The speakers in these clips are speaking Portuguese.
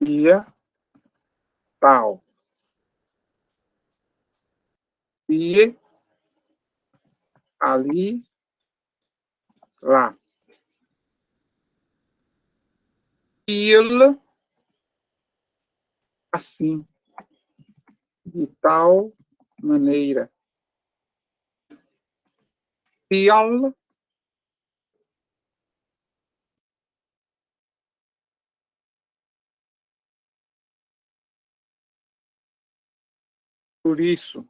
dia, tal. Dia, ali, lá. Il, assim, de tal maneira. Pial, por isso.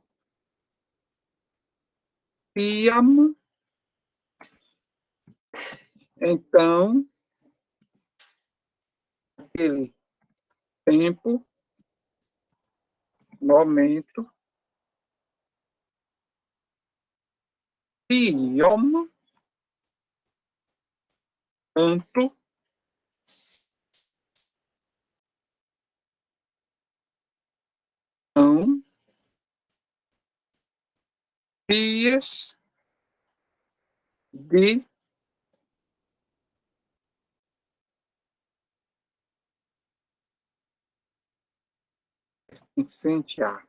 Piam, então, aquele tempo, momento. Piom, tanto, não. Dias, de, incendiar.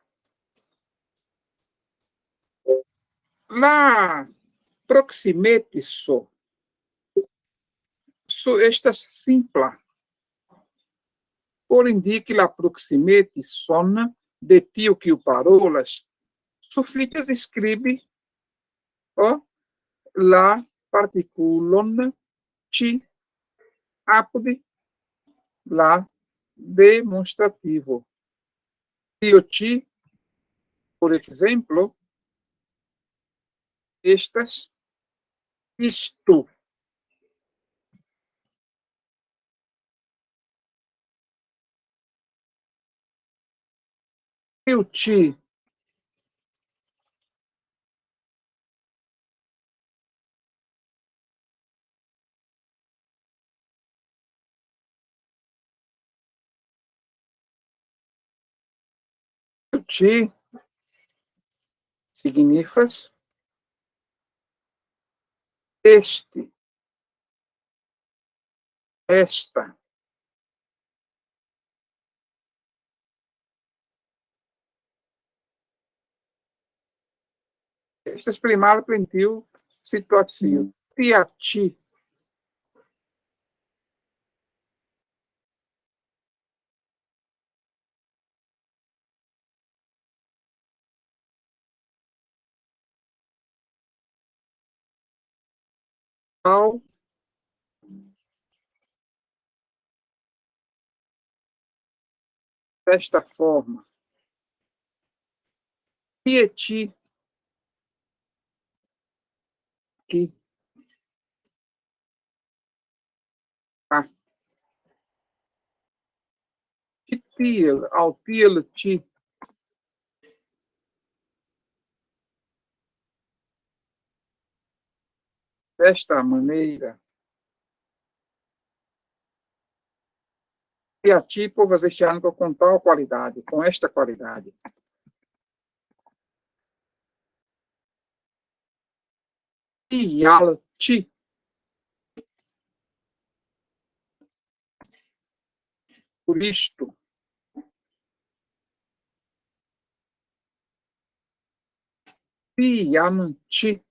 La proximete so estas simpla. Por indique la proximete son de tio que o parolas, sufiĉas skribi o la partikulon ĉi apud la demonstrativo. Tio ĉi, por exemplo, estas isto. Tio ĉi ĉi signifas este, esta. Estas primário plentiu situacio. Tia ĉi ao desta forma. Tie ĉi que a tiel ao tiel ĉi desta maneira. E a ti povas este ano com tal qualidade, com esta qualidade. Tial ti. Por isto. Tiam ti.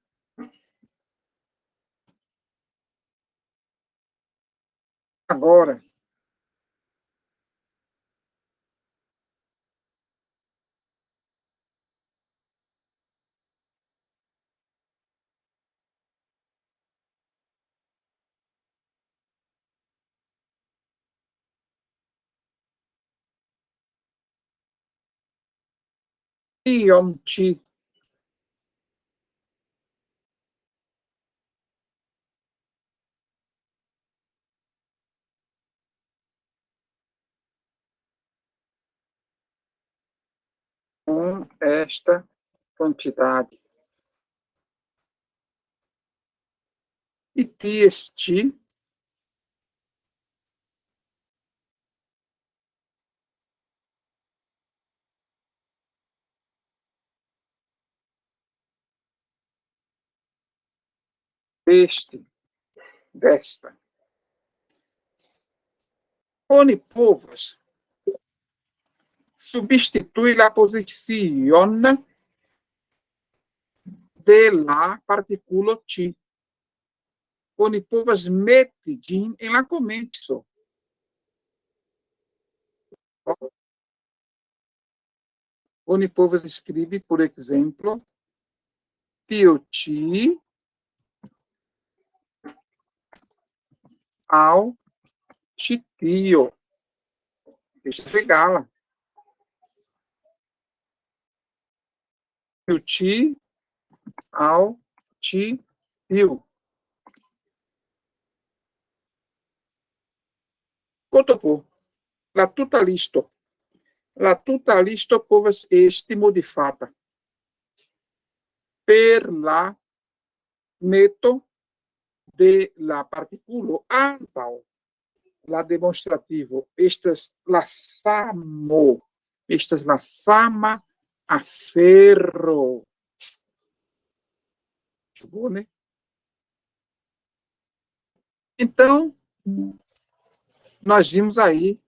Agora. Tiom ti. Com esta quantidade. E ties ti. Este, desta. Oni povas substitui la posición de la partícula ti. Oni povas meti ĝin en la komenco. Oni povas skribi, por ekzemplo, tio ĉi aŭ ĉi tio. Estas egala. Tio ĉi aŭ ĉi tio. Kotopo, la tuta listo. La tuta listo povas esti modifata per la meto de la partikulo antaŭ la demonstrativo. Estas la samo. Estas la sama afero. Bom, né? Então, nós vimos aí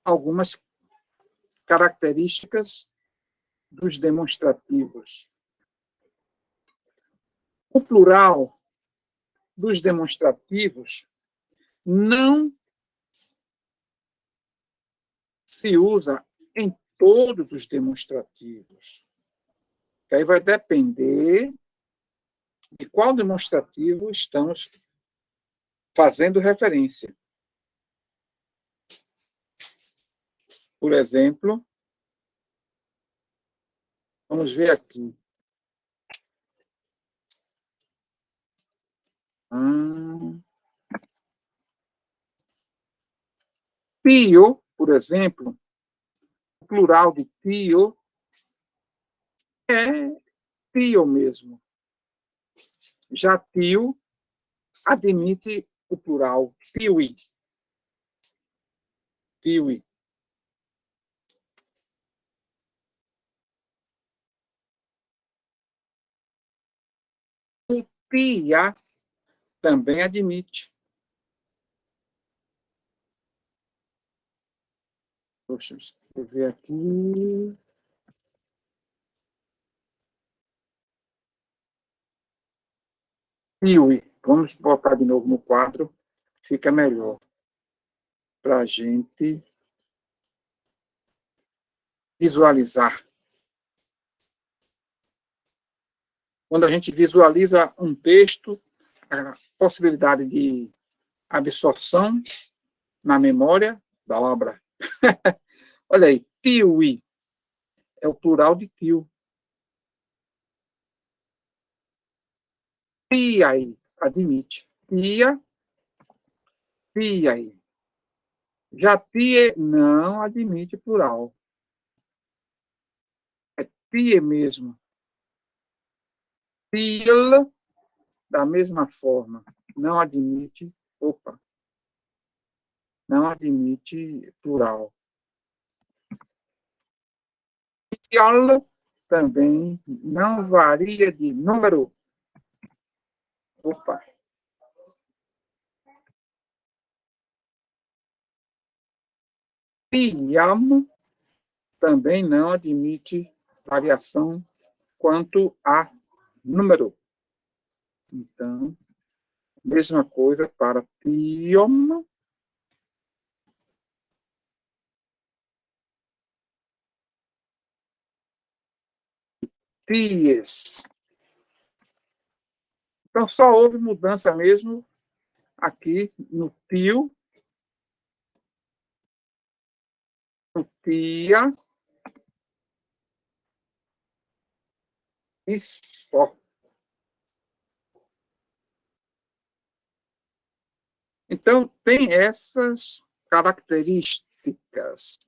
algumas características dos demonstrativos. O plural dos demonstrativos não se usa em todos os demonstrativos. Aí vai depender de qual demonstrativo estamos fazendo referência. Por exemplo, vamos ver aqui. Tio, por exemplo, o plural de tio é tio mesmo. Já tio admite o plural tiwi. Tiwi. O tia também admite. Deixa eu escrever aqui. Tiwi. Vamos botar de novo no quadro. Fica melhor para a gente visualizar. Quando a gente visualiza um texto, a possibilidade de absorção na memória da obra. Olha aí, tiwi é o plural de tio. Tiai admite. Tia, tiai. Já tie não admite plural. É tie mesmo. Til, da mesma forma, não admite, não admite plural. Tial também não varia de número. Piam também não admite variação quanto a número. Então, mesma coisa para piom. Ties. Então, só houve mudança mesmo aqui no tio, no tia e só. Então, tem essas características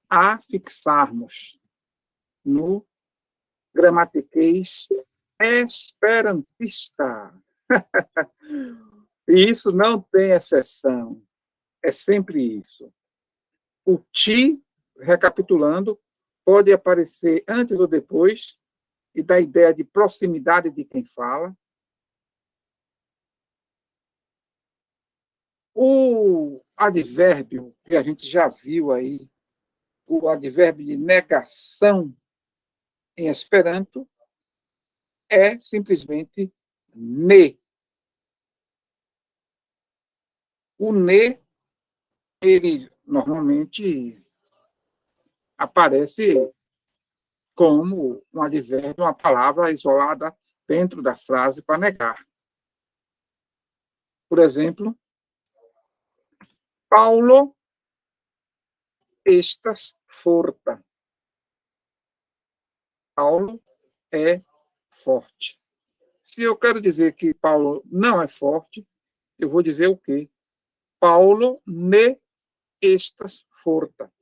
a fixarmos no gramatiquês esperantista. E isso não tem exceção. É sempre isso. O ti, recapitulando, pode aparecer antes ou depois e dá ideia de proximidade de quem fala. O advérbio, que a gente já viu aí o advérbio de negação em Esperanto é simplesmente ne. O ne, ele normalmente aparece como um advérbio, uma palavra isolada dentro da frase para negar. Por exemplo, Paulo estas forta. Paulo é forte. Se eu quero dizer que Paulo não é forte, eu vou dizer o quê? Paulo ne estas forta.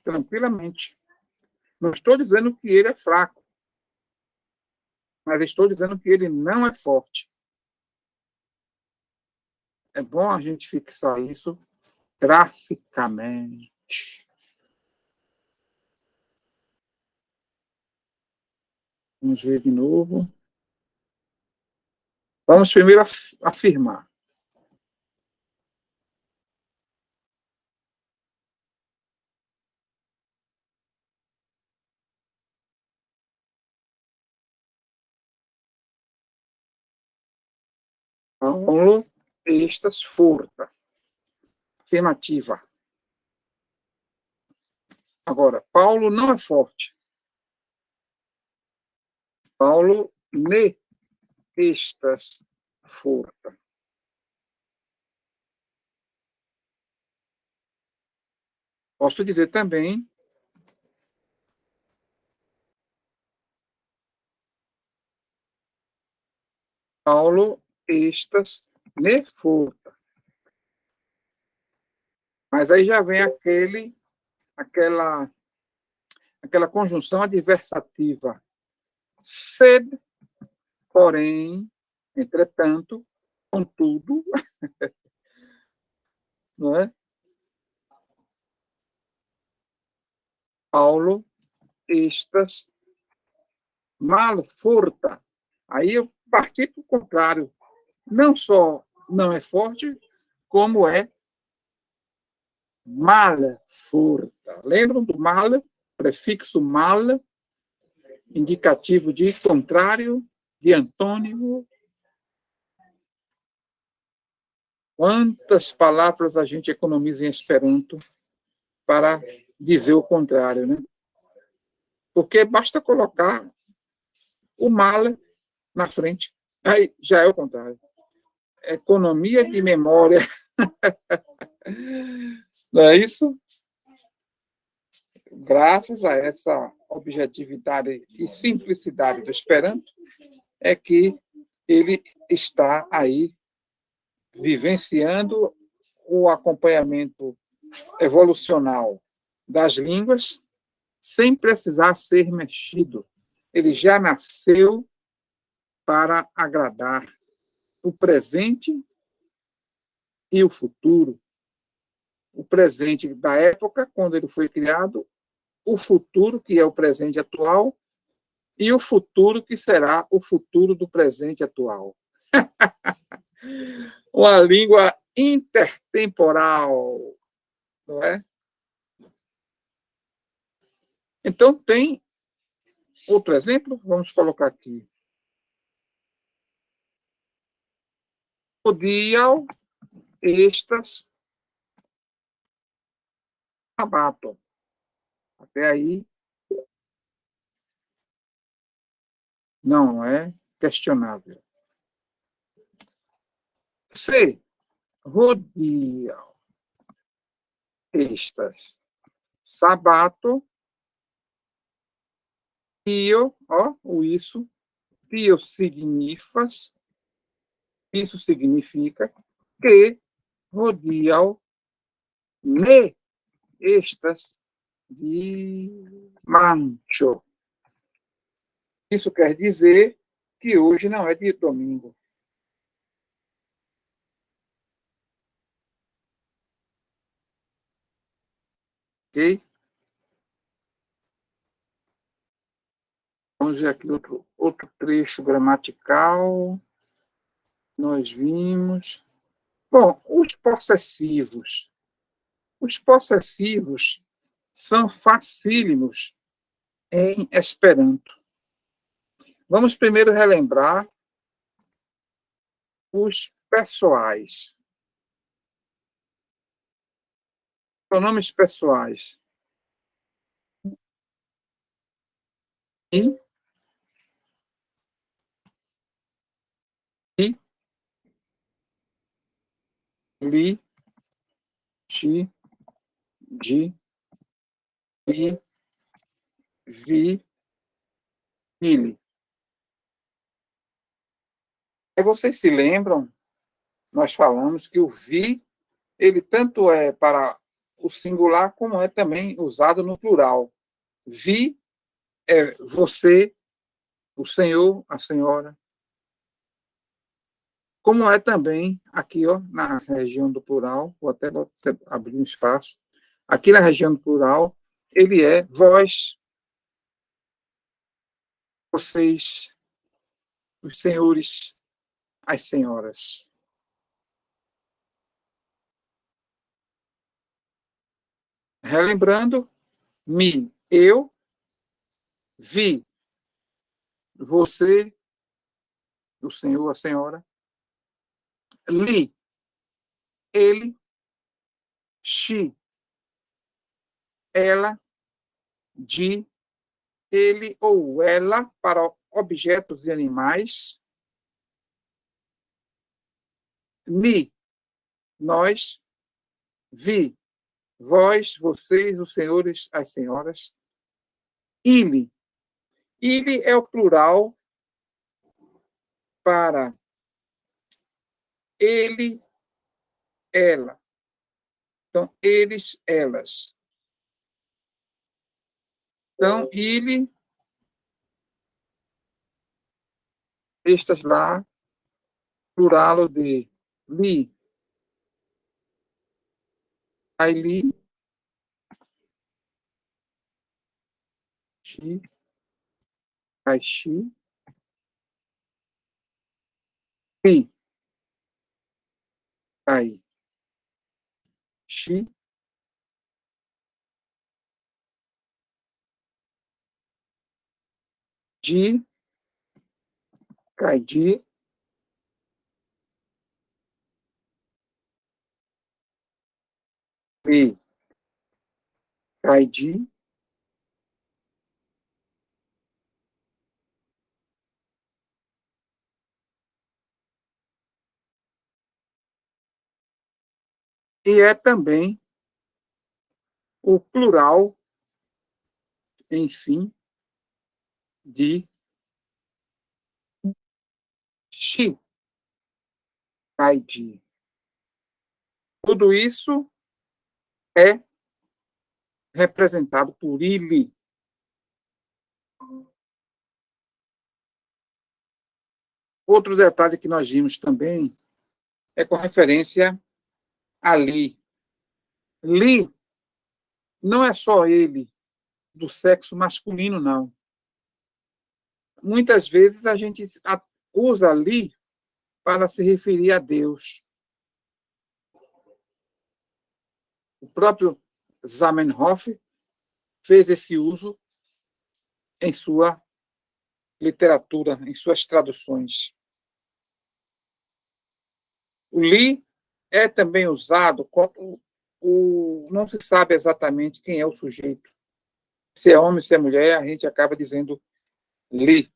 Tranquilamente. Não estou dizendo que ele é fraco, mas estou dizendo que ele não é forte. É bom a gente fixar isso graficamente. Vamos ver de novo. Vamos primeiro afirmar. Paulo estas forta. Afirmativa. Agora, Paulo não é forte. Paulo ne estas forta. Posso dizer também Paulo estas ne forta. Mas aí já vem aquela conjunção adversativa. Sed, porém, entretanto, contudo, não é? Paulo estas mal forta. Aí eu parti para o contrário. Não só não é forte, como é mal forta. Lembram do mal? Prefixo mal, indicativo de contrário, de antônimo. Quantas palavras a gente economiza em Esperanto para dizer o contrário, né? Porque basta colocar o mal na frente, aí já é o contrário. Economia de memória. Não é isso? Graças a essa objetividade e simplicidade do Esperanto, é que ele está aí vivenciando o acompanhamento evolucional das línguas sem precisar ser mexido. Ele já nasceu para agradar o presente e o futuro. O presente da época, quando ele foi criado, o futuro, que é o presente atual, e o futuro, que será o futuro do presente atual. Uma língua intertemporal, não é? Então, tem outro exemplo, vamos colocar aqui. Podiam estas sabato. Até aí, não é questionável. Se rodiam estas sabato, io, ó, o isso significa que rodiam me estas de mancho. Isso quer dizer que hoje não é de domingo. Ok? Vamos ver aqui outro trecho gramatical. Nós vimos. Bom, os possessivos. Os possessivos são facílimos em Esperanto. Vamos primeiro relembrar os pessoais. Pronomes pessoais. I, li, ti, di, i, vi, ele. Aí vocês se lembram, nós falamos que o vi, ele tanto é para o singular, como é também usado no plural. Vi é você, o senhor, a senhora. Como é também aqui, ó, na região do plural, vou até abrir um espaço. Aqui na região do plural, ele é vós, vocês, os senhores, as senhoras. Relembrando, eu, vi, você, o senhor, a senhora, li, ele, she, ela, de, ele ou ela para objetos e animais, me, nós, vi, vós, vocês, os senhores, as senhoras, ele. Ele é o plural para ele, ela. Então, eles, elas. Então, ele, estas lá, plural de li, ali, chi, aixi, pi, ai, chi, di, caidi, li, caidi, e é também o plural, enfim, de chi, caidi. Tudo isso é representado por ele. Outro detalhe que nós vimos também é com referência a li. Li não é só ele do sexo masculino, não. Muitas vezes a gente usa li para se referir a Deus. O próprio Zamenhof fez esse uso em sua literatura, em suas traduções. O li é também usado quando não se sabe exatamente quem é o sujeito. Se é homem, se é mulher, a gente acaba dizendo li.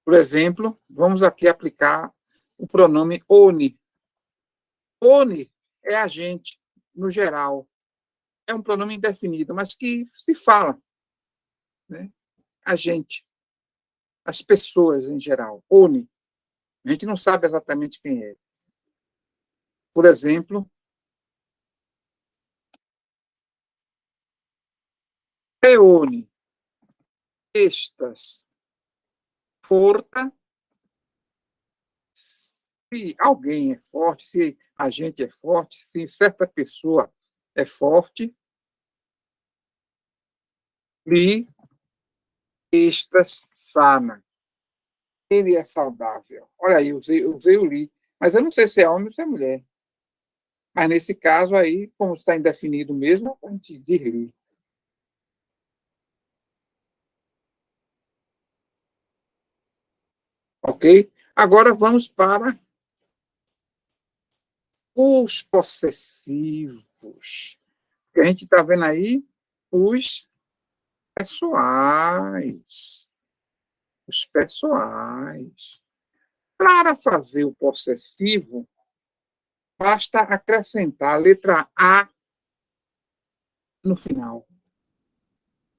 Por exemplo, vamos aqui aplicar o pronome oni. Oni é a gente, no geral. É um pronome indefinido, mas que se fala, né? A gente, as pessoas em geral. Oni. A gente não sabe exatamente quem é. Por exemplo, Peone, estas, forta, se alguém é forte, se a gente é forte, se certa pessoa é forte, li, estas, sana. Ele é saudável. Olha aí, usei o li, mas eu não sei se é homem ou se é mulher. Mas, nesse caso aí, como está indefinido mesmo, a gente desliga. Ok? Agora vamos para os possessivos. Que a gente está vendo aí os pessoais. Os pessoais. Para fazer o possessivo, basta acrescentar a letra A no final.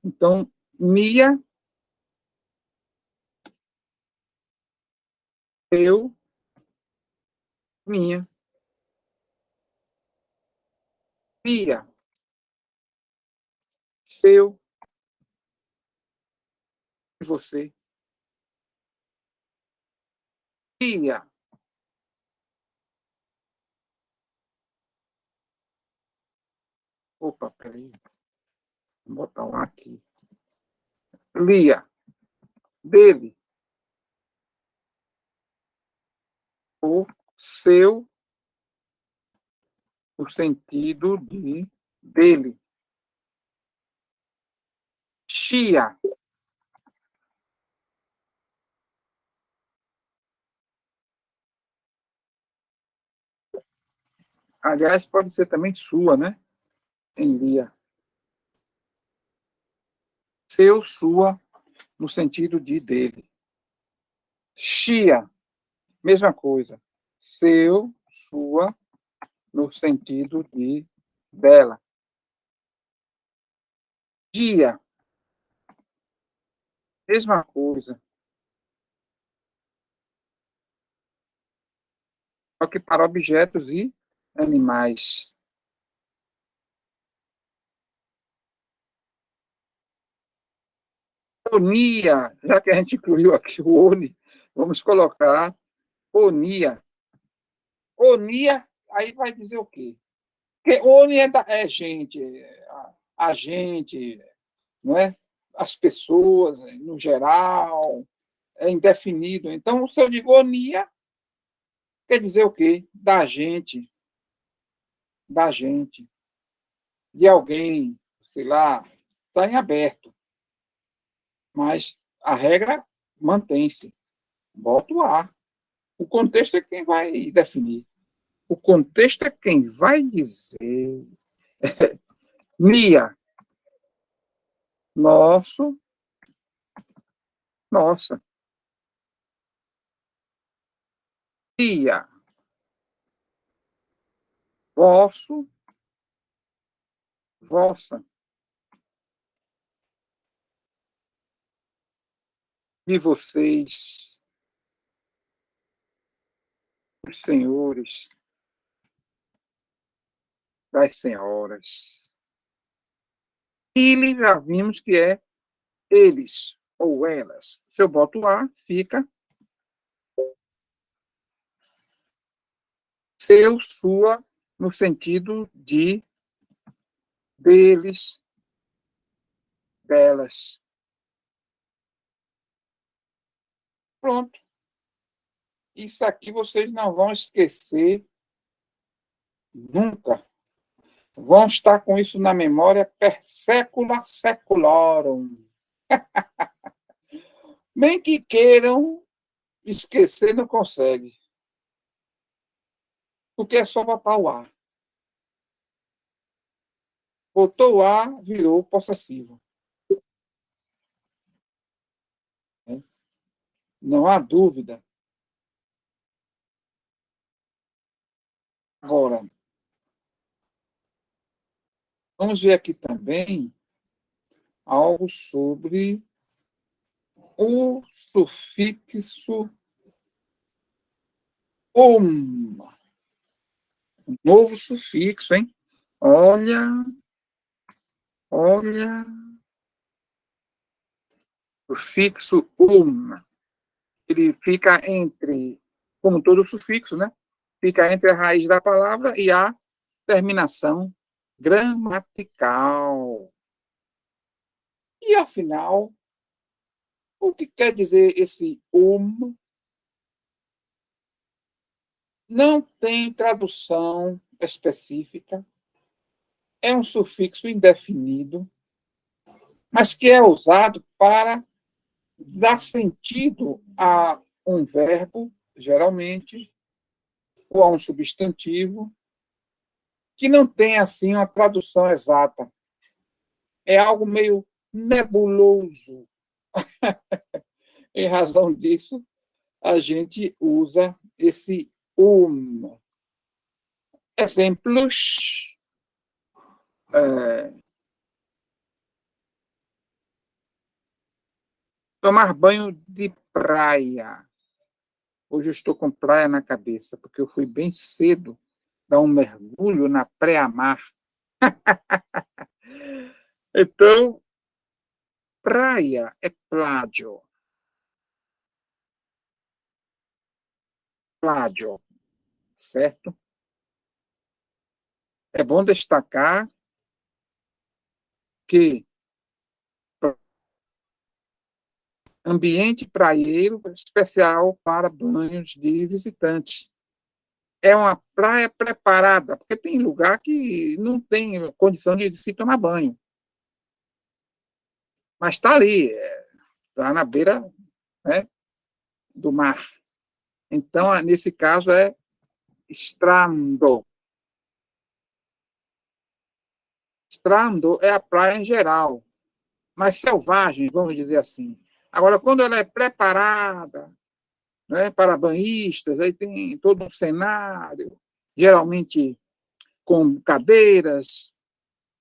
Então, Mia, eu, minha. Pia, seu e você. Pia, opa, peraí, vou botar um aqui. Lia, dele, o seu, o sentido de dele. Chia, aliás, pode ser também sua, né? Em lia. Seu, sua, no sentido de dele. Chia, mesma coisa. Seu, sua, no sentido de dela. Dia, mesma coisa. Só que para objetos e animais. Onia, já que a gente incluiu aqui o ONI, vamos colocar onia. Onia, aí vai dizer o quê? Porque ONI é gente, a gente, não é? As pessoas, no geral, é indefinido. Então, se eu digo onia, quer dizer o quê? Da gente, de alguém, sei lá, está em aberto. Mas a regra mantém-se. Bota o A. O contexto é quem vai definir. O contexto é quem vai dizer. Mia, nosso, nossa. Tia, vosso, vossa. De vocês, os senhores, das senhoras. Ele já vimos que é eles ou elas. Se eu boto A, fica seu, sua, no sentido de deles, delas. Pronto. Isso aqui vocês não vão esquecer nunca. Vão estar com isso na memória per secula seculorum. Nem que queiram esquecer, não consegue. Porque é só botar o A. Botou o A, virou possessivo. Não há dúvida. Agora, vamos ver aqui também algo sobre o sufixo um. Um novo sufixo, hein? Olha, olha, o sufixo ele fica entre, como todo sufixo, né? Fica entre a raiz da palavra e a terminação gramatical. E, afinal, o que quer dizer esse Não tem tradução, específica, é um sufixo indefinido, mas que é usado para dar sentido a um verbo, geralmente, ou a um substantivo, que não tem, assim, uma tradução exata. É algo meio nebuloso. Em razão disso, a gente usa esse Exemplos. Tomar banho de praia. Hoje eu estou com praia na cabeça, porque eu fui bem cedo dar um mergulho na pré-mar. Então, praia é plágio. Plágio, certo? É bom destacar que ambiente praieiro especial para banhos de visitantes. É uma praia preparada, porque tem lugar que não tem condição de se tomar banho. Mas está ali, está na beira, né, do mar. Então, nesse caso, é strando. Strando é a praia em geral, mas selvagem, vamos dizer assim. Agora, quando ela é preparada, né, para banhistas, aí tem todo um cenário, geralmente com cadeiras,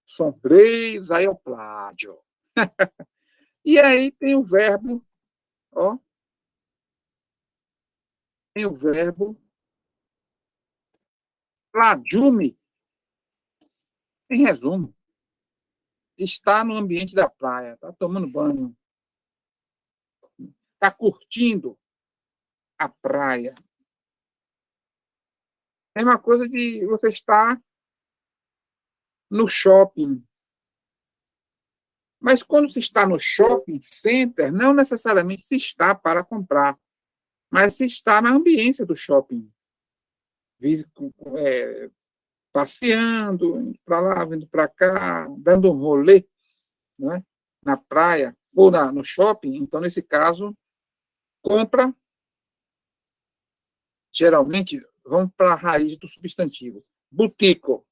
sombreiros, aí é o plágio. E aí tem o verbo, ó, tem o verbo plagiume, em resumo, está no ambiente da praia, está tomando banho, está curtindo a praia. É uma coisa de você estar no shopping. Mas quando se está no shopping center, não necessariamente se está para comprar, mas se está na ambiência do shopping. Passeando, indo para lá, vindo para cá, dando um rolê, né, na praia ou no shopping. Então, nesse caso, compra, geralmente, vamos para a raiz do substantivo. Butico.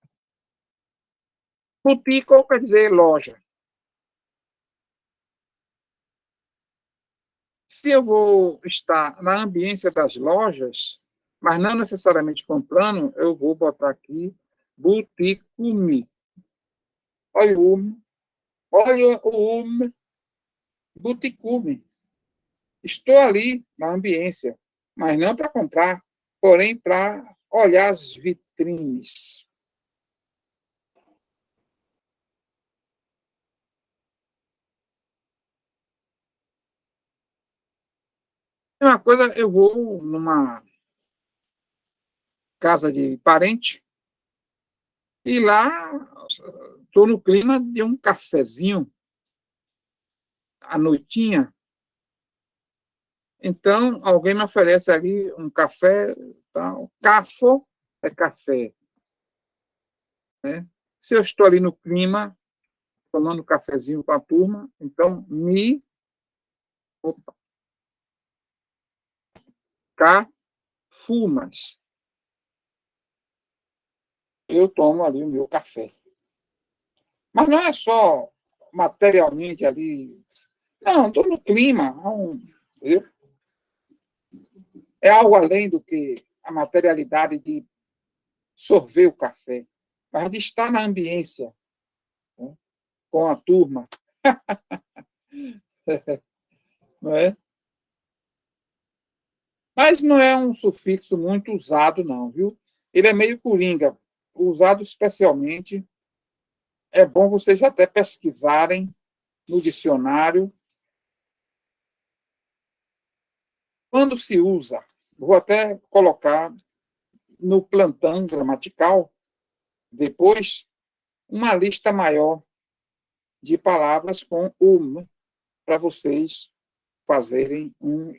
Butico quer dizer loja. Se eu vou estar na ambiência das lojas, mas não necessariamente comprando, eu vou botar aqui buticume. Olha o buticume. Estou ali na ambiência, mas não para comprar, porém para olhar as vitrines. Uma coisa, eu vou numa casa de parente e lá estou no clima de um cafezinho à noitinha. Então, alguém me oferece ali um café, tal. Cafo é café, né? Se eu estou ali no clima, tomando um cafezinho com a turma, então opa, fumas. Eu tomo ali o meu café. Mas não é só materialmente ali. Não, estou no clima. É algo além do que a materialidade de sorver o café, mas de estar na ambiência, né, com a turma. Não é? Mas não é um sufixo muito usado, não, viu? Ele é meio coringa, usado especialmente. É bom vocês até pesquisarem no dicionário quando se usa. Vou até colocar no plantão gramatical, depois, uma lista maior de palavras com para vocês fazerem um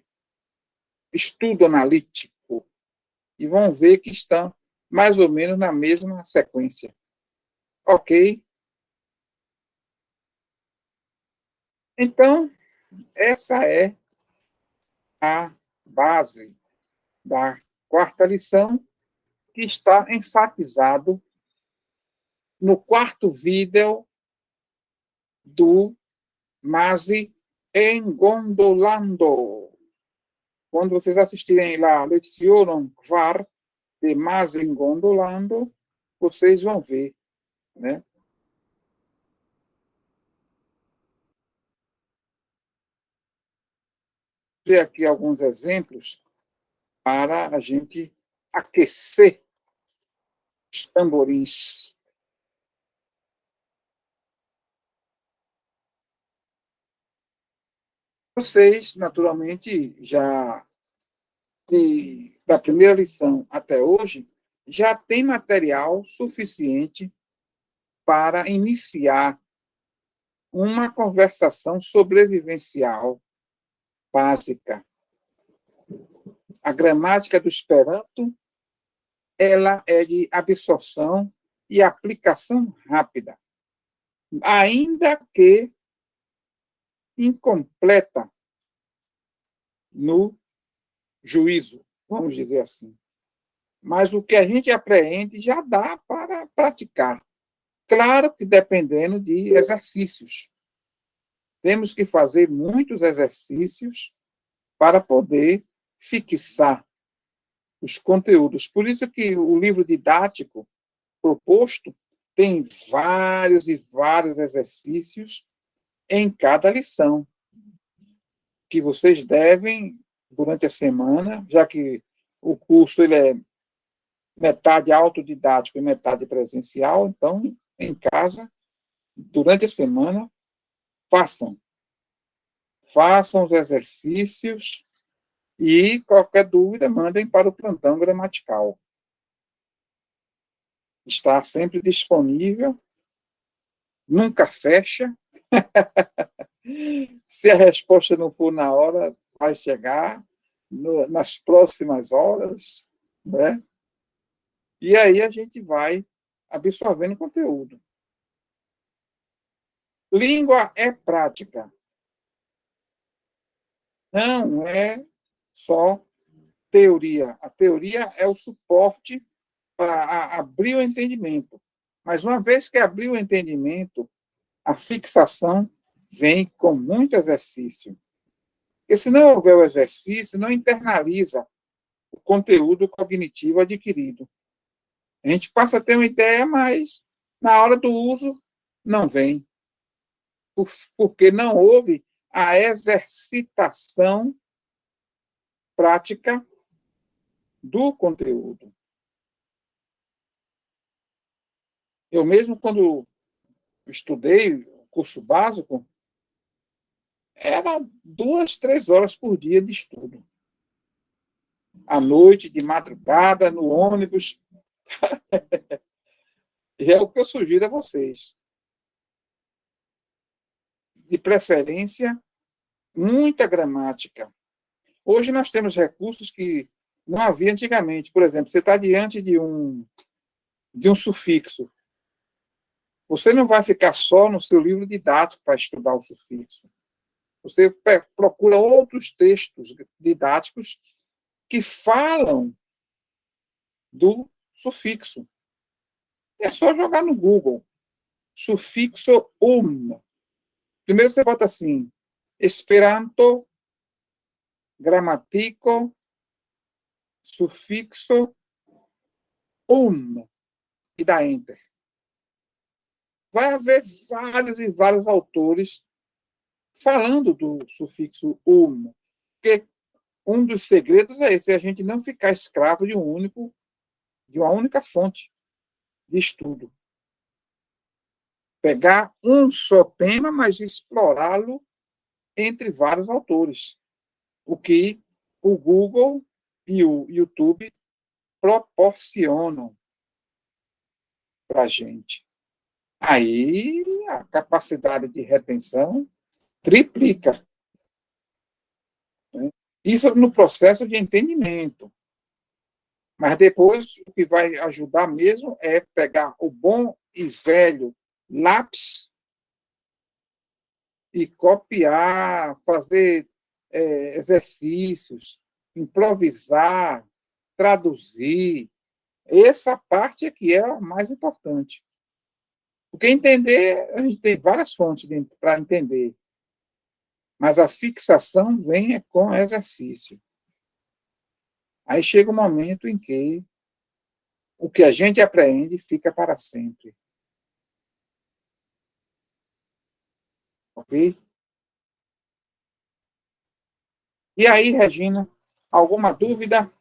estudo analítico e vão ver que estão mais ou menos na mesma sequência. Ok? Então, essa é a base da quarta lição, que está enfatizado no quarto vídeo do Masi Engondolando. Quando vocês assistirem lá, Lecionam Kvar, de Masi Engondolando, vocês vão ver, né? Ver aqui alguns exemplos para a gente aquecer os tamborins. Vocês, naturalmente, já da primeira lição até hoje, já tem material suficiente para iniciar uma conversação sobrevivencial básica. A gramática do Esperanto, ela é de absorção e aplicação rápida, ainda que incompleta no juízo, vamos dizer assim. Mas o que a gente apreende já dá para praticar. Claro que dependendo de exercícios. Temos que fazer muitos exercícios para poder fixar os conteúdos. Por isso que o livro didático proposto tem vários e vários exercícios em cada lição, que vocês devem, durante a semana, já que o curso ele é metade autodidático e metade presencial, então, em casa, durante a semana, façam os exercícios e qualquer dúvida, mandem para o plantão gramatical. Está sempre disponível, nunca fecha. Se a resposta não for na hora, vai chegar nas próximas horas, né? E aí a gente vai absorvendo conteúdo. Língua é prática. Não é só teoria. A teoria é o suporte para abrir o entendimento. Mas uma vez que abriu o entendimento, a fixação vem com muito exercício. Porque se não houver o exercício, não internaliza o conteúdo cognitivo adquirido. A gente passa a ter uma ideia, mas na hora do uso não vem. Porque não houve a exercitação prática do conteúdo. Eu mesmo, quando estudei o curso básico, era 2, 3 horas por dia de estudo. À noite, de madrugada, no ônibus. E é o que eu sugiro a vocês. De preferência, muita gramática. Hoje nós temos recursos que não havia antigamente. Por exemplo, você está diante de um sufixo. Você não vai ficar só no seu livro didático para estudar o sufixo. Você procura outros textos didáticos que falam do sufixo. É só jogar no Google. Sufixo Primeiro você bota assim, Esperanto, gramatiko, sufixo e dá Enter. Vai haver vários e vários autores falando do sufixo porque um dos segredos é esse, é a gente não ficar escravo de uma única fonte de estudo. Pegar um só tema, mas explorá-lo entre vários autores. O que o Google e o YouTube proporcionam para a gente. Aí a capacidade de retenção triplica. Né? Isso no processo de entendimento. Mas depois, o que vai ajudar mesmo é pegar o bom e velho lápis e copiar, fazer exercícios, improvisar, traduzir. Essa parte aqui é a mais importante. Porque entender, a gente tem várias fontes para entender, mas a fixação vem com exercício. Aí chega um momento em que o que a gente aprende fica para sempre. Ok? E aí, Regina, alguma dúvida?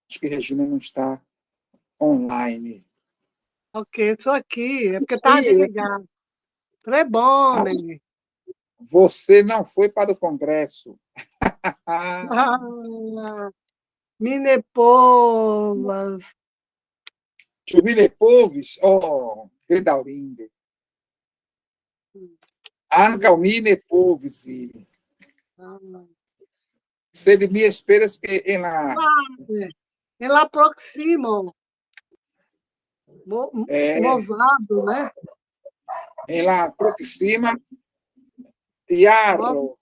Acho que Regina não está online. Ok, estou aqui. É porque estava desligado. Très bom, Nenê. Você não foi para o congresso. Ah, Minepovas. Chuvile Poves, oh, Gredalinde. Ancalmine Poves. Se de me esperas que em la... Em lá próximo. Movado, né? Em la proxima, Iarro,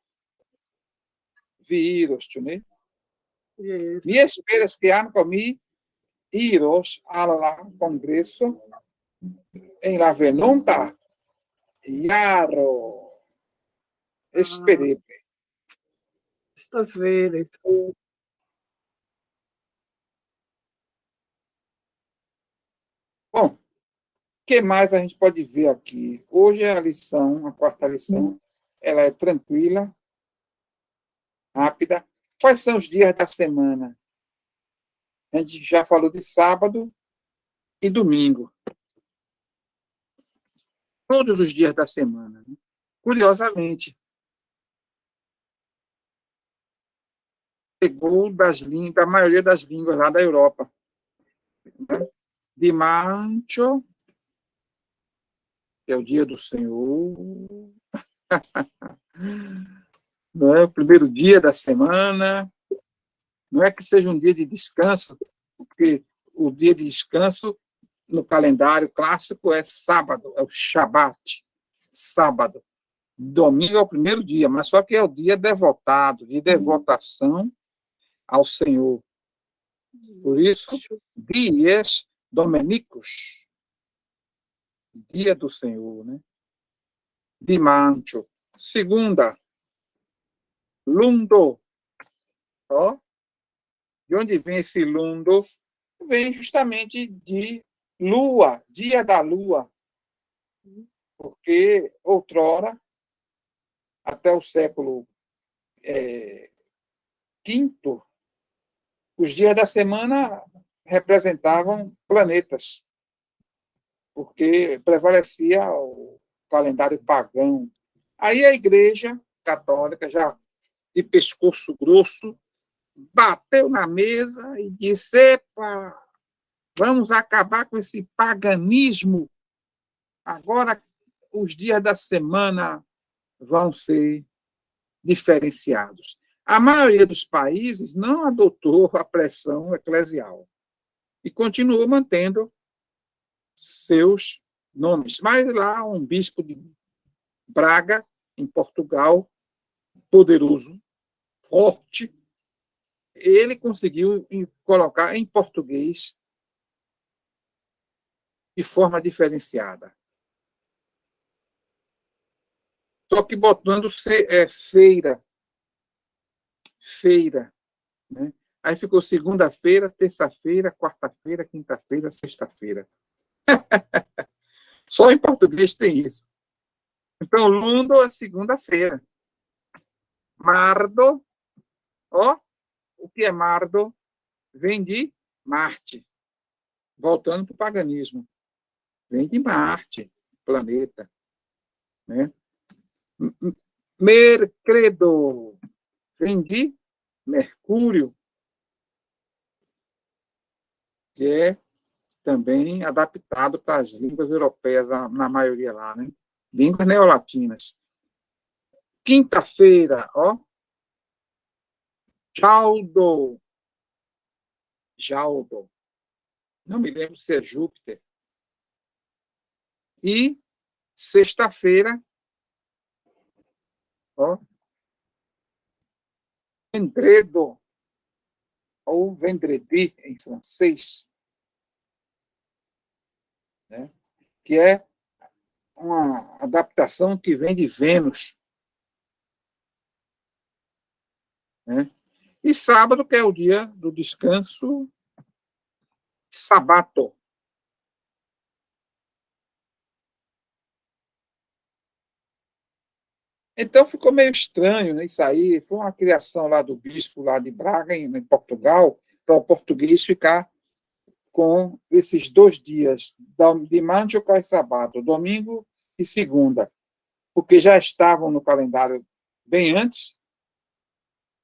Viros, né? Yes. Me esperas que Ancalmi iros al congreso en la venonta, Iarro, esperepe. Estas vezes. Bom, o que mais a gente pode ver aqui? Hoje a lição, a quarta lição, ela é tranquila, rápida. Quais são os dias da semana? A gente já falou de sábado e domingo. Todos os dias da semana. Né? Curiosamente, pegou da maioria das línguas lá da Europa. Né? De Mancho, que é o dia do Senhor. Não é o primeiro dia da semana. Não é que seja um dia de descanso, porque o dia de descanso no calendário clássico é sábado, é o Shabat, sábado. Domingo é o primeiro dia, mas só que é o dia devotado, de devotação ao Senhor. Por isso, dias dominicos, dia do Senhor, né? Dimancho. Segunda, lundo. Ó, de onde vem esse lundo? Vem justamente de lua, dia da lua. Porque outrora, até o século V, os dias da semana representavam planetas, porque prevalecia o calendário pagão. Aí a Igreja Católica, já de pescoço grosso, bateu na mesa e disse: epa, vamos acabar com esse paganismo. Agora os dias da semana vão ser diferenciados. A maioria dos países não adotou a pressão eclesial e continuou mantendo seus nomes. Mas lá um bispo de Braga, em Portugal, poderoso, forte, ele conseguiu colocar em português de forma diferenciada. Só que botando feira, né? Aí ficou segunda-feira, terça-feira, quarta-feira, quinta-feira, sexta-feira. Só em português tem isso. Então, lundo é segunda-feira. Mardo, ó, o que é Mardo? Vem de Marte. Voltando para o paganismo. Vem de Marte, planeta. Né? Mercredo. Vem de Mercúrio, que é também adaptado para as línguas europeias, na maioria lá, né? Línguas neolatinas. Quinta-feira, ó. Jaldo. Jaldo. Não me lembro se é Júpiter. E sexta-feira, ó. Vendredo. Ou vendredi, em francês. Né? Que é uma adaptação que vem de Vênus. Né? E sábado, que é o dia do descanso, sabato. Então ficou meio estranho, né, isso aí. Foi uma criação lá do bispo lá de Braga, em Portugal, para o português ficar com esses 2 dias, de Mántico e sábado, domingo e segunda, porque já estavam no calendário bem antes,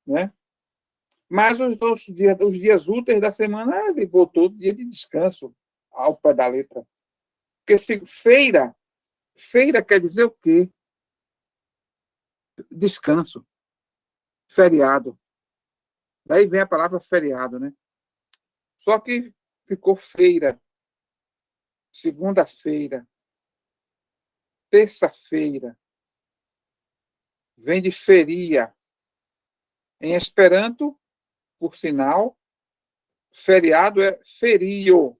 né? Mas os dias úteis da semana, ele botou dia de descanso ao pé da letra. Porque feira quer dizer o quê? Descanso, feriado. Daí vem a palavra feriado, né? Só que ficou feira, segunda-feira, terça-feira, vem de feria. Em Esperanto, por sinal, feriado é ferio.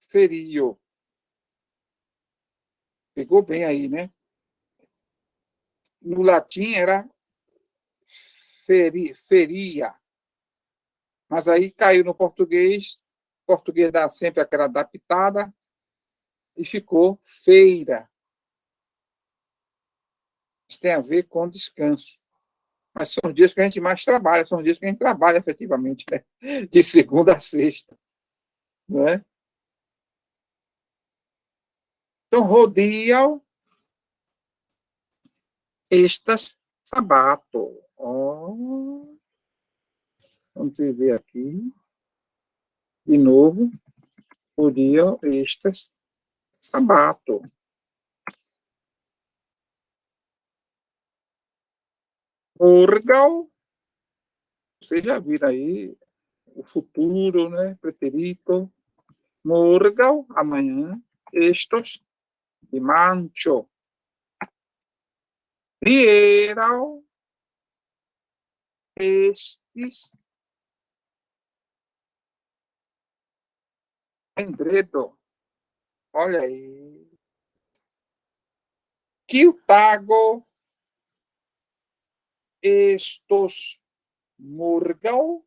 Ferio. Pegou bem aí, né? No latim era feria. Mas aí caiu no português, o português dá sempre aquela adaptada e ficou feira. Isso tem a ver com descanso. Mas são os dias que a gente mais trabalha, são os dias que a gente trabalha efetivamente, né? De segunda a sexta. Não é? Então, rodiam estas sabato. Oh, vamos ver aqui. De novo, rodiam estas sabato. Orgal, vocês já viram aí o futuro, né? Preterito. Morgal, amanhã. Estos, de mancho. Vieram estes, Endredo. Olha aí. Quiltago, estos, Murgal.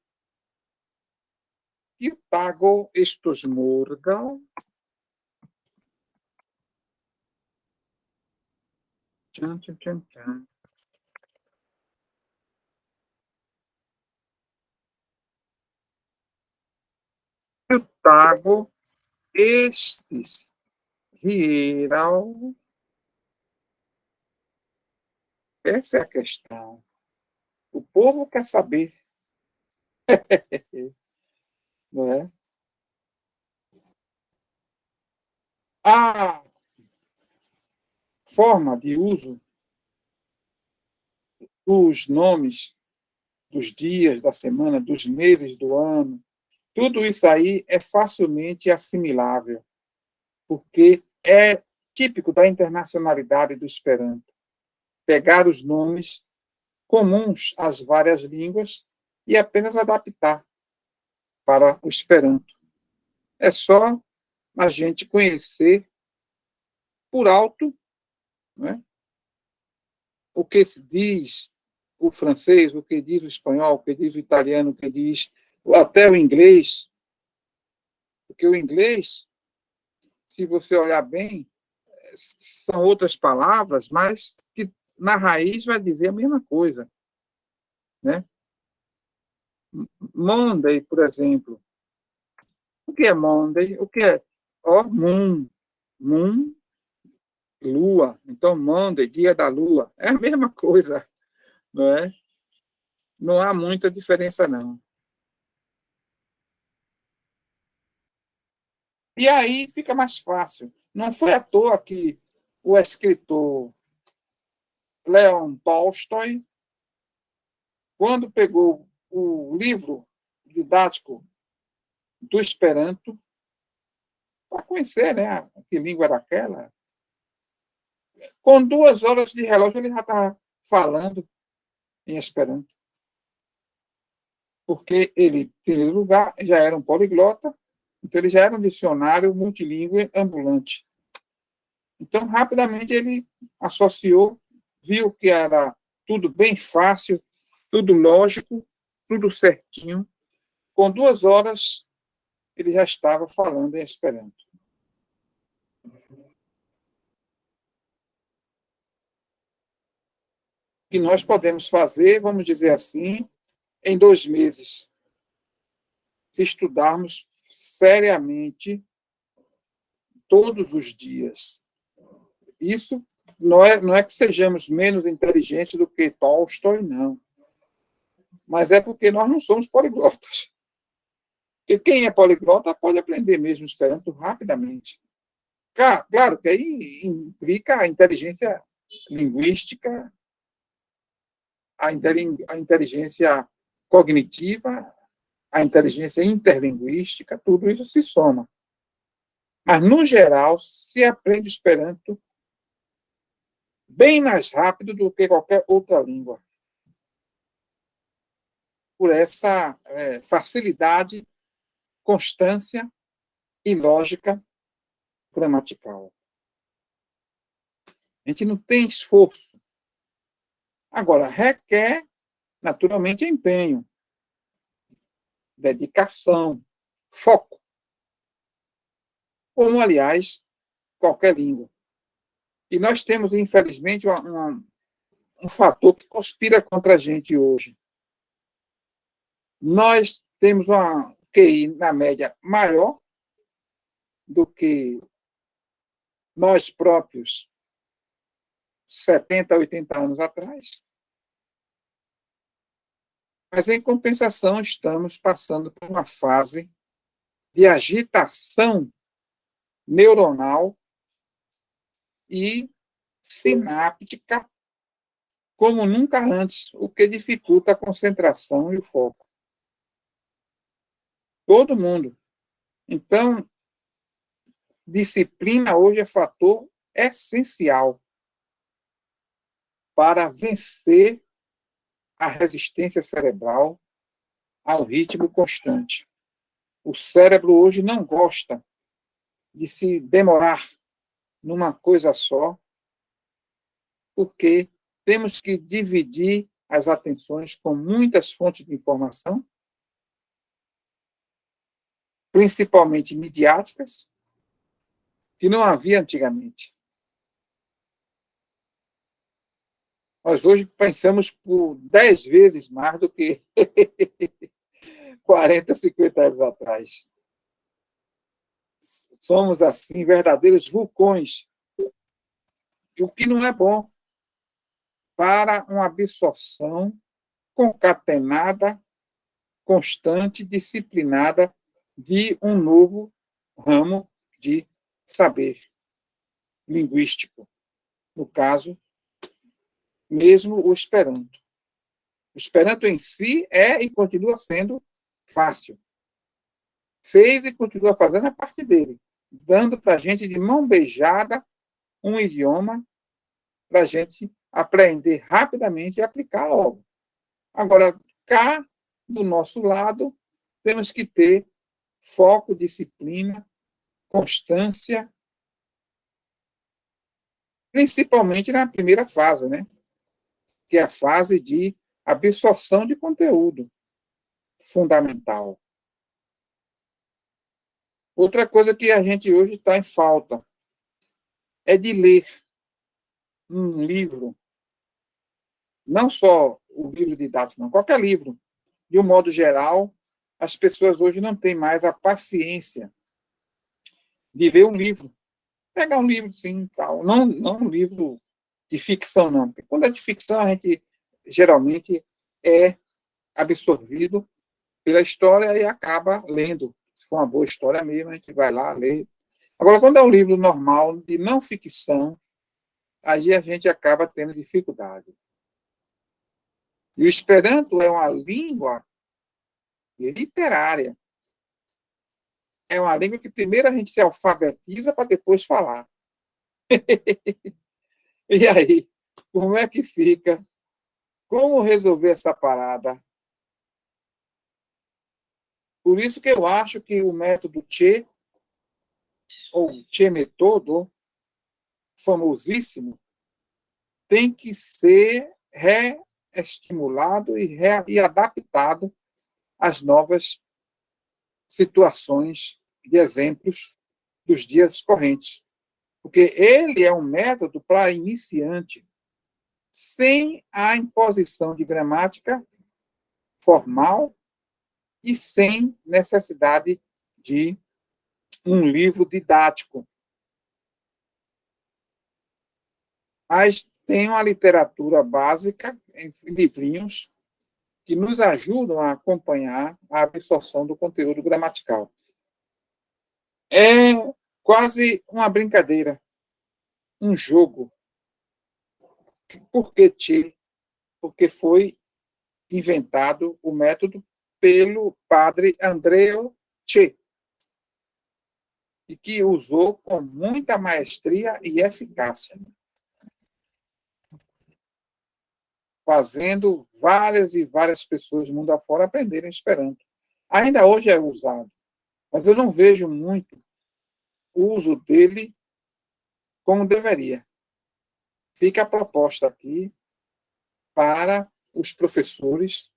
Quiltago, estos, Murgal. Tchan, tchan, tchan, tchan. Quiltago, estes, Rieral. Essa é a questão. O povo quer saber, não é? A forma de uso dos nomes dos dias da semana, dos meses do ano, tudo isso aí é facilmente assimilável, porque é típico da internacionalidade do Esperanto. Pegar os nomes comuns às várias línguas e apenas adaptar para o Esperanto. É só a gente conhecer por alto, né, o que se diz o francês, o que diz o espanhol, o que diz o italiano, o que diz até o inglês, porque o inglês, se você olhar bem, são outras palavras, mas que na raiz vai dizer a mesma coisa, né? Monday, por exemplo. O que é Monday? O que é? Moon. Moon, lua. Então, Monday, dia da lua. É a mesma coisa, não é? Não há muita diferença, não. E aí fica mais fácil. Não foi à toa que o escritor Leon Tolstói, quando pegou o livro didático do Esperanto, para conhecer, né, que língua era aquela, com 2 horas de relógio ele já estava falando em Esperanto. Porque ele, em primeiro lugar, já era um poliglota, então ele já era um dicionário multilingüe ambulante. Então, rapidamente, ele associou, viu que era tudo bem fácil, tudo lógico, tudo certinho. Com 2 horas, ele já estava falando em Esperanto. O que nós podemos fazer, vamos dizer assim, em 2 meses, se estudarmos seriamente todos os dias. Isso não é que sejamos menos inteligentes do que Tolstói, não. Mas é porque nós não somos poliglotas. Porque quem é poliglota pode aprender mesmo Esperanto rapidamente. Claro que aí implica a inteligência linguística, a inteligência cognitiva, a inteligência interlinguística, tudo isso se soma. Mas, no geral, se aprende Esperanto bem mais rápido do que qualquer outra língua. Por essa facilidade, constância e lógica gramatical. A gente não tem esforço. Agora, requer, naturalmente, empenho, dedicação, foco. Como, aliás, qualquer língua. E nós temos, infelizmente, um fator que conspira contra a gente hoje. Nós temos uma QI, na média, maior do que nós próprios 70, 80 anos atrás. Mas, em compensação, estamos passando por uma fase de agitação neuronal e sináptica como nunca antes, o que dificulta a concentração e o foco. Todo mundo. Então, disciplina hoje é fator essencial para vencer a resistência cerebral ao ritmo constante. O cérebro hoje não gosta de se demorar numa coisa só, porque temos que dividir as atenções com muitas fontes de informação, principalmente midiáticas, que não havia antigamente. Nós hoje pensamos por 10 vezes mais do que 40, 50 anos atrás. Somos, assim, verdadeiros vulcões, o que não é bom para uma absorção concatenada, constante, disciplinada de um novo ramo de saber linguístico. No caso, mesmo o Esperanto. O Esperanto em si é e continua sendo fácil. Fez e continua fazendo a parte dele, dando para a gente de mão beijada um idioma para a gente aprender rapidamente e aplicar logo. Agora, cá do nosso lado, temos que ter foco, disciplina, constância, principalmente na primeira fase, né? Que é a fase de absorção de conteúdo fundamental. Outra coisa que a gente hoje está em falta é de ler um livro, não só o livro didático, não, qualquer livro. De um modo geral, as pessoas hoje não têm mais a paciência de ler um livro. Pegar um livro, sim, tal. Não um livro de ficção, não. Porque quando é de ficção, a gente geralmente é absorvido pela história e acaba lendo. Se for uma boa história mesmo, a gente vai lá ler. Agora, quando é um livro normal, de não ficção, aí a gente acaba tendo dificuldade. E o Esperanto é uma língua literária. É uma língua que primeiro a gente se alfabetiza para depois falar. E aí, como é que fica? Como resolver essa parada? Por isso que eu acho que o método Che, ou Che Metodo, famosíssimo, tem que ser reestimulado e adaptado às novas situações e exemplos dos dias correntes. Porque ele é um método para iniciante, sem a imposição de gramática formal e sem necessidade de um livro didático. Mas tem uma literatura básica, em livrinhos, que nos ajudam a acompanhar a absorção do conteúdo gramatical. É quase uma brincadeira, um jogo. Por que Che? Porque foi inventado o método pelo padre Andreu Che, e que usou com muita maestria e eficácia, fazendo várias e várias pessoas do mundo afora aprenderem Esperanto. Ainda hoje é usado, mas eu não vejo muito o uso dele como deveria. Fica a proposta aqui para os professores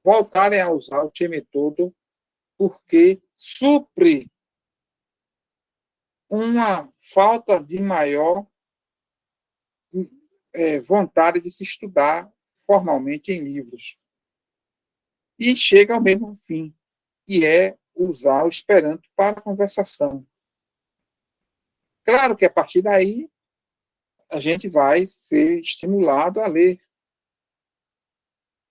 voltarem a usar o Che Metodo, porque supre uma falta de maior vontade de se estudar formalmente em livros. E chega ao mesmo fim, que é usar o Esperanto para a conversação. Claro que a partir daí a gente vai ser estimulado a ler.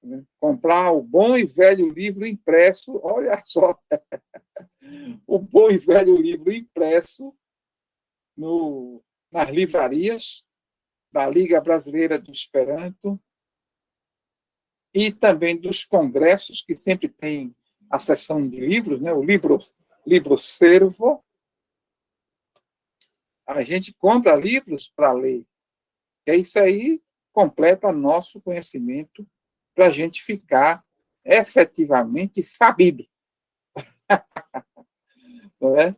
Né? Comprar o bom e velho livro impresso, olha só, o bom e velho livro impresso nas livrarias da Liga Brasileira do Esperanto e também dos congressos, que sempre tem a seção de livros, né? O livro servo. A gente compra livros para ler. E isso aí completa nosso conhecimento para a gente ficar efetivamente sabido. Não é?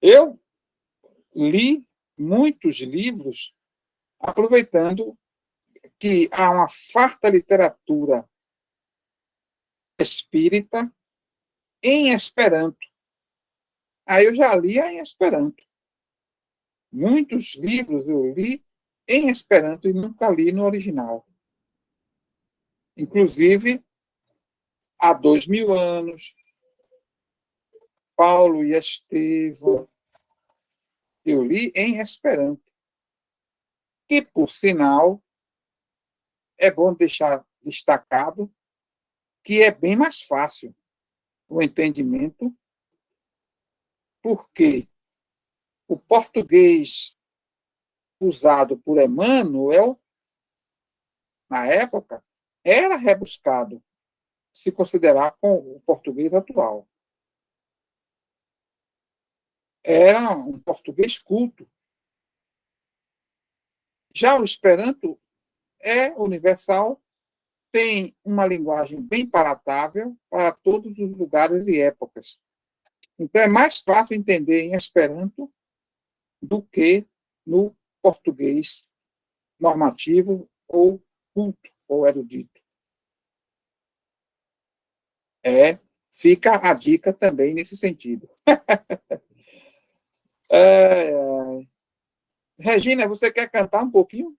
Eu li muitos livros aproveitando que há uma farta literatura espírita em Esperanto. Aí eu já lia em Esperanto. Muitos livros eu li em Esperanto e nunca li no original. Inclusive, há 2000 anos, Paulo e Estevão, eu li em Esperanto. E, por sinal, é bom deixar destacado que é bem mais fácil o entendimento, porque o português usado por Emmanuel, na época, era rebuscado, se considerar com o português atual. Era um português culto. Já o Esperanto é universal, tem uma linguagem bem palatável para todos os lugares e épocas. Então, é mais fácil entender em Esperanto do que no português normativo ou culto ou erudito. Fica a dica também nesse sentido. Regina, você quer cantar um pouquinho?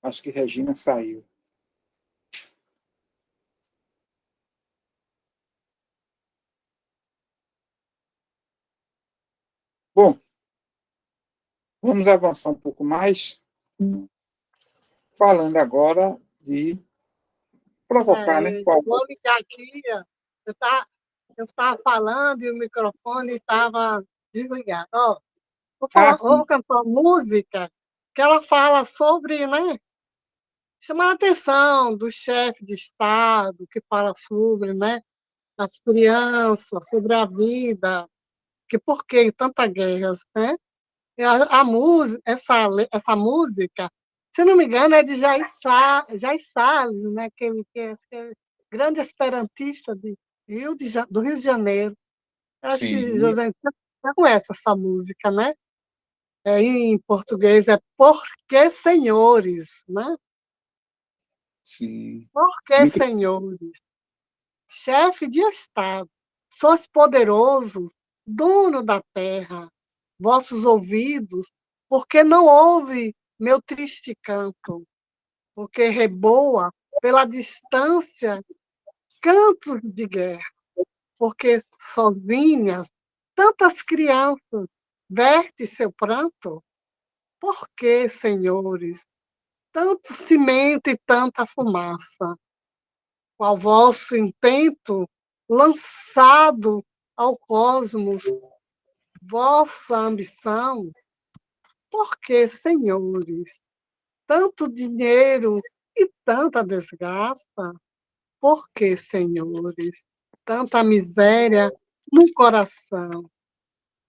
Acho que Regina saiu. Bom, vamos avançar um pouco mais, falando agora de provocar, né? Vou ligar aqui, ó. Eu estava falando e o microfone estava desligado. Ó, vou Sim. cantar uma música que ela fala sobre, né? Chamar a atenção do chefe de Estado, que fala sobre, né? As crianças, sobre a vida, que por que tanta guerras, né? E a música, essa música, se não me engano, é de Jair Salles, né? Que é grande esperantista do Rio de Janeiro. Eu acho que Sim, José já conhece essa música, né? Em português é Por que Senhores, né? sim. Por que Muito Senhores? Chefe de Estado, sois poderoso, dono da terra, vossos ouvidos, porque não ouve meu triste canto, porque reboa pela distância cantos de guerra, porque sozinhas tantas crianças verte seu pranto, por que, senhores, tanto cimento e tanta fumaça? Qual vosso intento lançado ao cosmos, vossa ambição? Por que, senhores, tanto dinheiro e tanta desgraça? Por que, senhores, tanta miséria no coração?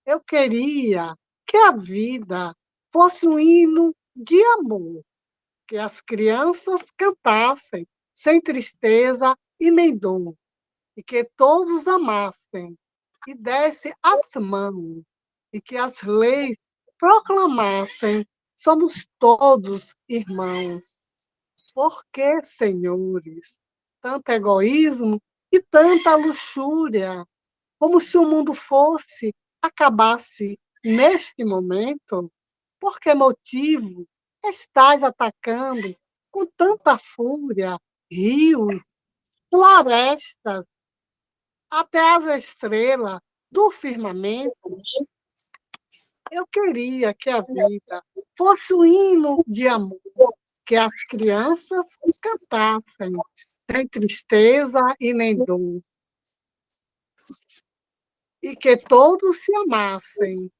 Eu queria que a vida fosse um hino de amor, que as crianças cantassem sem tristeza e nem dor, e que todos amassem e dessem as mãos, e que as leis proclamassem: somos todos irmãos. Por que, senhores, tanto egoísmo e tanta luxúria, como se o mundo fosse acabasse neste momento? Por que motivo estás atacando com tanta fúria rios, florestas, até as estrelas do firmamento? Eu queria que a vida fosse um hino de amor, que as crianças cantassem, sem tristeza e nem dor, e que todos se amassem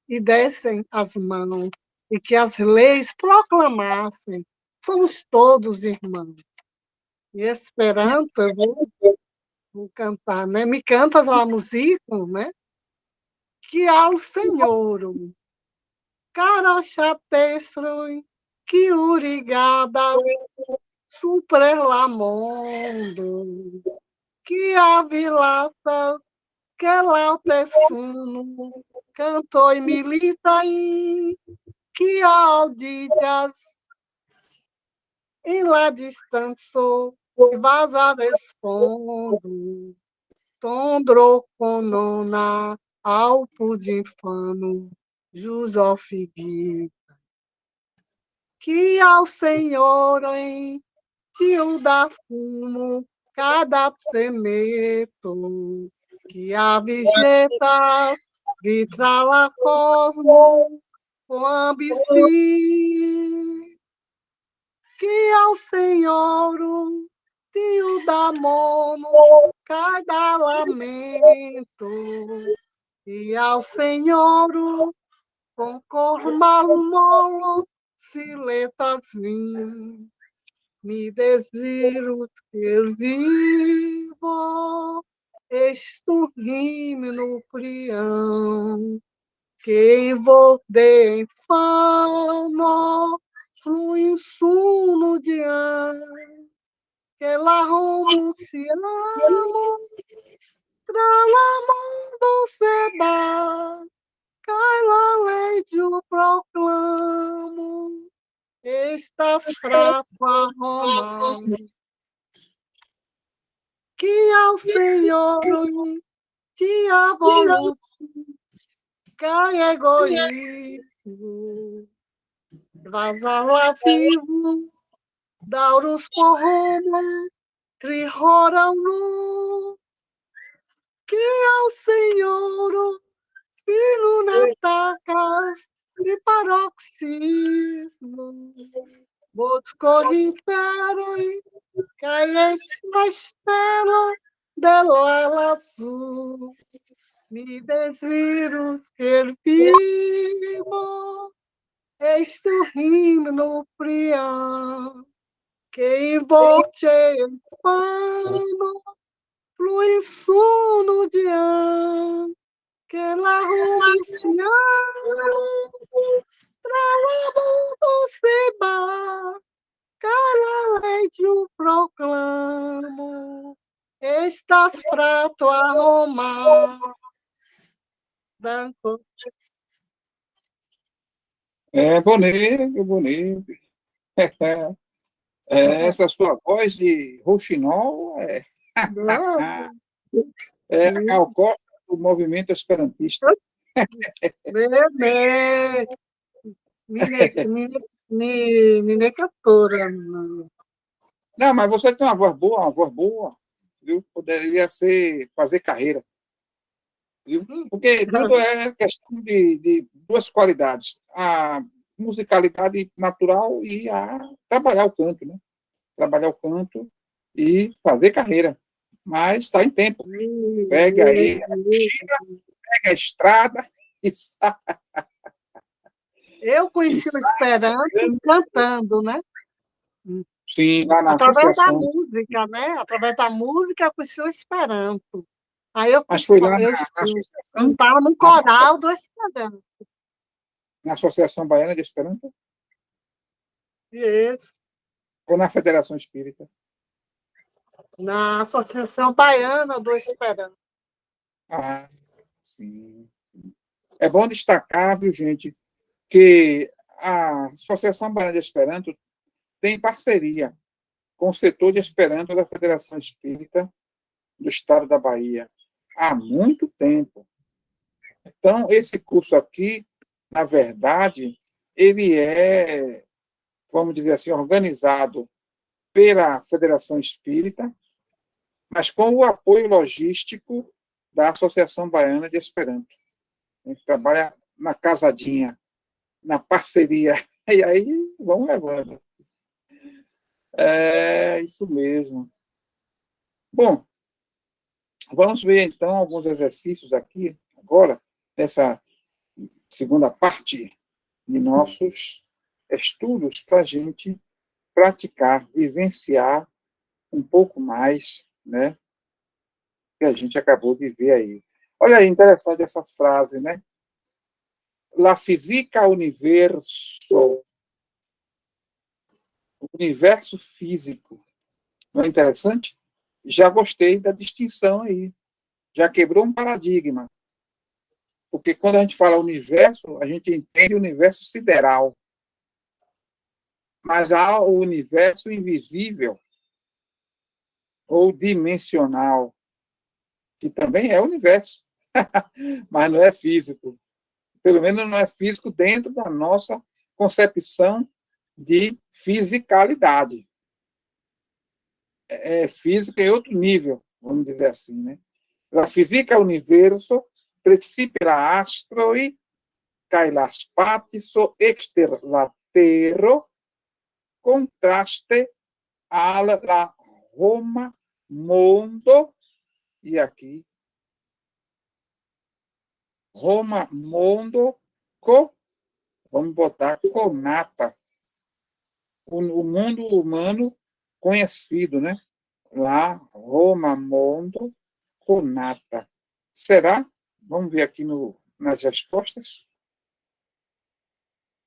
e dessem as mãos, e que as leis proclamassem: somos todos irmãos. E esperando, eu vou cantar, né? Me cantas a música, né? Que ao Senhor, carochatestroi, que urigadas, suprelamondo, que avilata, que lautessuno, cantou e milita aí, que auditas, em lá distante sou, e vaza respondo, tondro conona, alpo de infano, jus ofigui, que ao Senhor em tio da fumo, cada semeto, que a vigeta, vitrala cosmo, com ambici, que ao Senhor tio da mono, cada lamento, e ao Senhor com cor malmolo, siletas vim, me desiro ter vivo, estou no prião, que vou de infamo, flui um sumo de ar, que lá rumo se amo, tralamundo seba, cai lá lei de um proclamo, estas frapas romanas, que ao Senhor te avolu, cai egoísmo, vazar lá vivo, dauros por Roma, trihoram no, que ao Senhor filho natacas e paroxismo, Boscorriferoi, caes na estela del azul. Mi desiro ser vivo, este himno priam, que involte el pano, flui suno diam, que la rumissiamo, tra mundo se va, cara legio proclamo, estas frato a Roma, danco. Bonito, bonito. Essa sua voz de rouxinol é a alcoça do movimento esperantista. Mine cantora. Não, mas você tem uma voz boa, viu? Poderia fazer carreira, viu? Porque tudo é questão de duas qualidades: a musicalidade natural e a trabalhar o canto, né? Trabalhar o canto e fazer carreira. Mas está em tempo. Pegue aí, tira, pega a estrada e sai. Eu conheci o Esperanto cantando, né? Sim, lá na Através da associação. música, né? Através da música, eu conheci o Esperanto. Aí eu Mas foi lá na associação? estava no coral do Esperanto. Na Associação Baiana de Esperanto? Isso. Ou na Federação Espírita? Na Associação Baiana do Esperanto. Ah, sim. É bom destacar, viu, gente, que a Associação Baiana de Esperanto tem parceria com o setor de Esperanto da Federação Espírita do Estado da Bahia há muito tempo. Então, esse curso aqui, na verdade, ele é, vamos dizer assim, organizado pela Federação Espírita, mas com o apoio logístico da Associação Baiana de Esperanto. A gente trabalha na casadinha, na parceria, e aí vamos levando. É isso mesmo. Bom, vamos ver então alguns exercícios aqui, agora, nessa segunda parte de nossos estudos, para a gente praticar, vivenciar um pouco mais, né, que a gente acabou de ver aí. Olha aí, interessante essas frases, né? La física universo, universo físico. Não é interessante? Já gostei da distinção aí. Já quebrou um paradigma. Porque quando a gente fala universo, a gente entende o universo sideral. Mas há o universo invisível ou dimensional, que também é universo, mas não é físico. Pelo menos não é físico dentro da nossa concepção de fisicalidade. É física em outro nível, vamos dizer assim, né? La física universo precipera astroi cae las patiso exterlatero contraste alla la Roma mondo, e aqui Roma mondo vamos botar conata, o mundo humano conhecido, né? Lá, Roma mondo conata. Será? Vamos ver aqui nas respostas.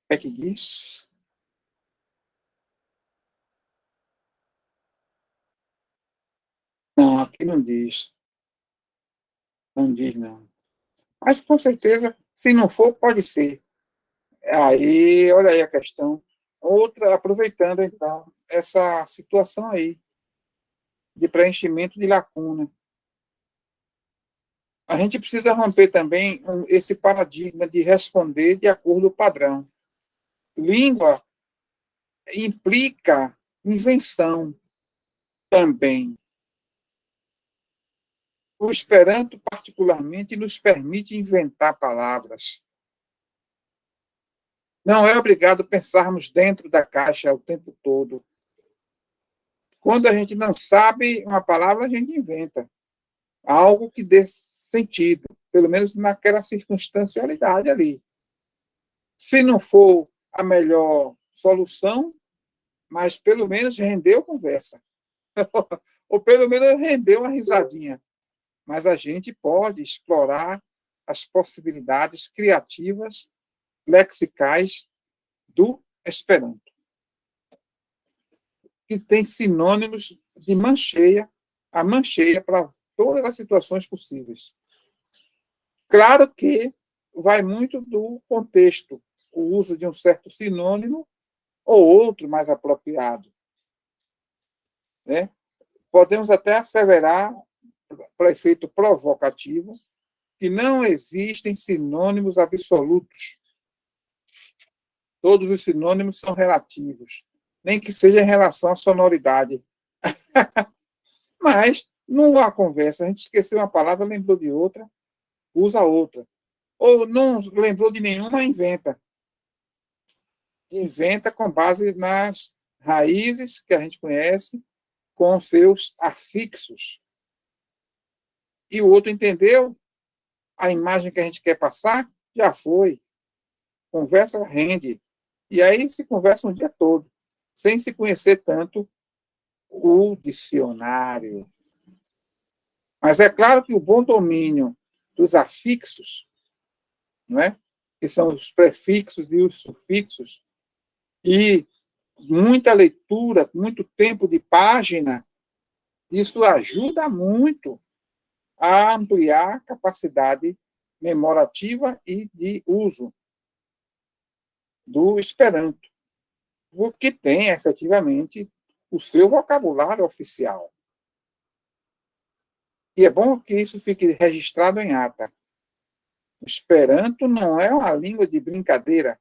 O que é que diz? Não, aqui não diz. Não diz, não. Mas, com certeza, se não for, pode ser. Aí, olha aí a questão. Outra, aproveitando, então, essa situação aí de preenchimento de lacuna. A gente precisa romper também esse paradigma de responder de acordo com o padrão. Língua implica invenção também. O Esperanto, particularmente, nos permite inventar palavras. Não é obrigado pensarmos dentro da caixa o tempo todo. Quando a gente não sabe uma palavra, a gente inventa algo que dê sentido, pelo menos naquela circunstancialidade ali. Se não for a melhor solução, mas pelo menos rendeu conversa. Ou pelo menos rendeu uma risadinha. Mas a gente pode explorar as possibilidades criativas, lexicais do Esperanto, que tem sinônimos de mancheia a mancheia para todas as situações possíveis. Claro que vai muito do contexto, o uso de um certo sinônimo ou outro mais apropriado, né? Podemos até asseverar, para efeito provocativo, que não existem sinônimos absolutos. Todos os sinônimos são relativos, nem que seja em relação à sonoridade. Mas, numa conversa, a gente esqueceu uma palavra, lembrou de outra, usa outra. Ou não lembrou de nenhuma, inventa. Inventa com base nas raízes que a gente conhece, com seus afixos. E o outro entendeu, a imagem que a gente quer passar, já foi. Conversa rende. E aí se conversa um dia todo, sem se conhecer tanto o dicionário. Mas é claro que o bom domínio dos afixos, não é? Que são os prefixos e os sufixos, e muita leitura, muito tempo de página, isso ajuda muito a ampliar a capacidade memorativa e de uso do Esperanto, porque tem efetivamente o seu vocabulário oficial. E é bom que isso fique registrado em ata. O Esperanto não é uma língua de brincadeira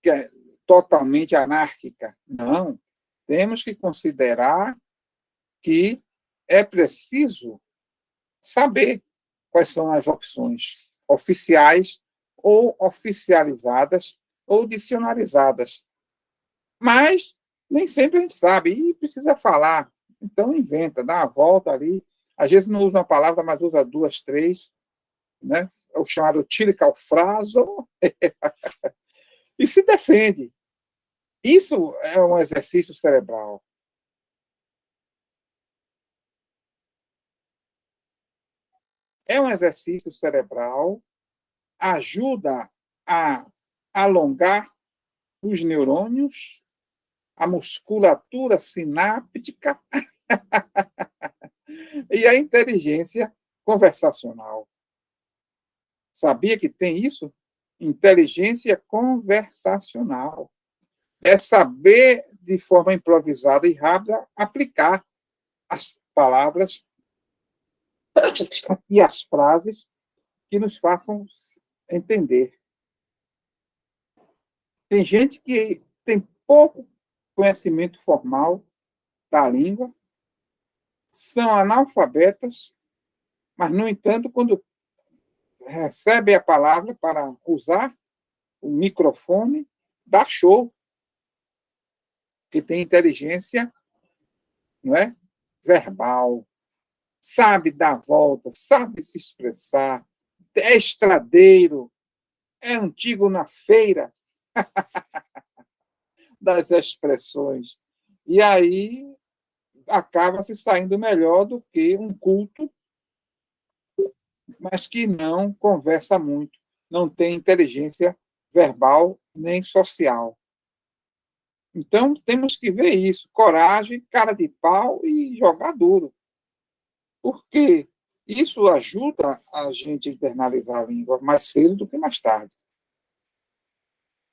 que é totalmente anárquica. Não. Temos que considerar que é preciso saber quais são as opções oficiais ou oficializadas ou dicionarizadas. Mas nem sempre a gente sabe e precisa falar. Então inventa, dá uma volta ali. Às vezes não usa uma palavra, mas usa duas, três, né? É o chamado tilicalfraso, e se defende. Isso é um exercício cerebral. É um exercício cerebral, ajuda a alongar os neurônios, a musculatura sináptica e a inteligência conversacional. Sabia que tem isso? Inteligência conversacional. É saber, de forma improvisada e rápida, aplicar as palavras e as frases que nos façam entender. Tem gente que tem pouco conhecimento formal da língua, são analfabetas, mas, no entanto, quando recebe a palavra para usar o microfone, dá show, que tem inteligência, não é? Verbal, sabe dar volta, sabe se expressar, é estradeiro, é antigo na feira das expressões. E aí acaba se saindo melhor do que um culto, mas que não conversa muito, não tem inteligência verbal nem social. Então, temos que ver isso, coragem, cara de pau e jogar duro. Porque isso ajuda a gente a internalizar a língua mais cedo do que mais tarde.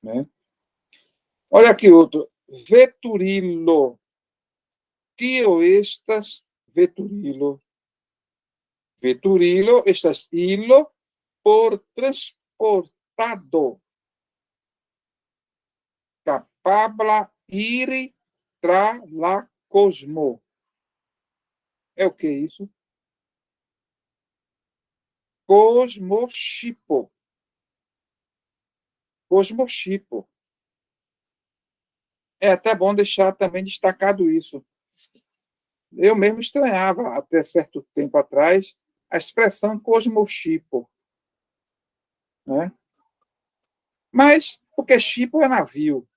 Né? Olha aqui outro. Veturilo. Tio estas veturilo. Veturilo, estas hilo por transportado. Capabla ir tra la cosmo. É o que isso? Cosmochipo. Cosmochipo. É até bom deixar também destacado isso. Eu mesmo estranhava, até certo tempo atrás, a expressão cosmoshipo, né? Mas, porque shipo é navio.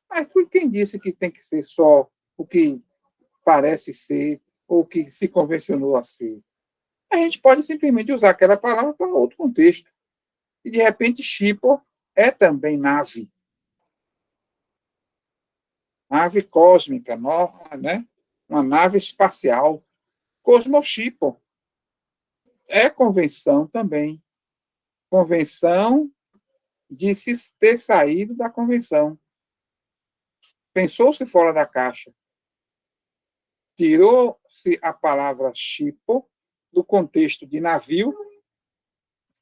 Mas foi quem disse que tem que ser só o que parece ser ou o que se convencionou a ser? A gente pode simplesmente usar aquela palavra para outro contexto. E, de repente, shipo é também nave. Nave cósmica, né? Uma nave espacial. Cosmoshipo é convenção também. Convenção de se ter saído da convenção. Pensou-se fora da caixa. Tirou-se a palavra shipo do contexto de navio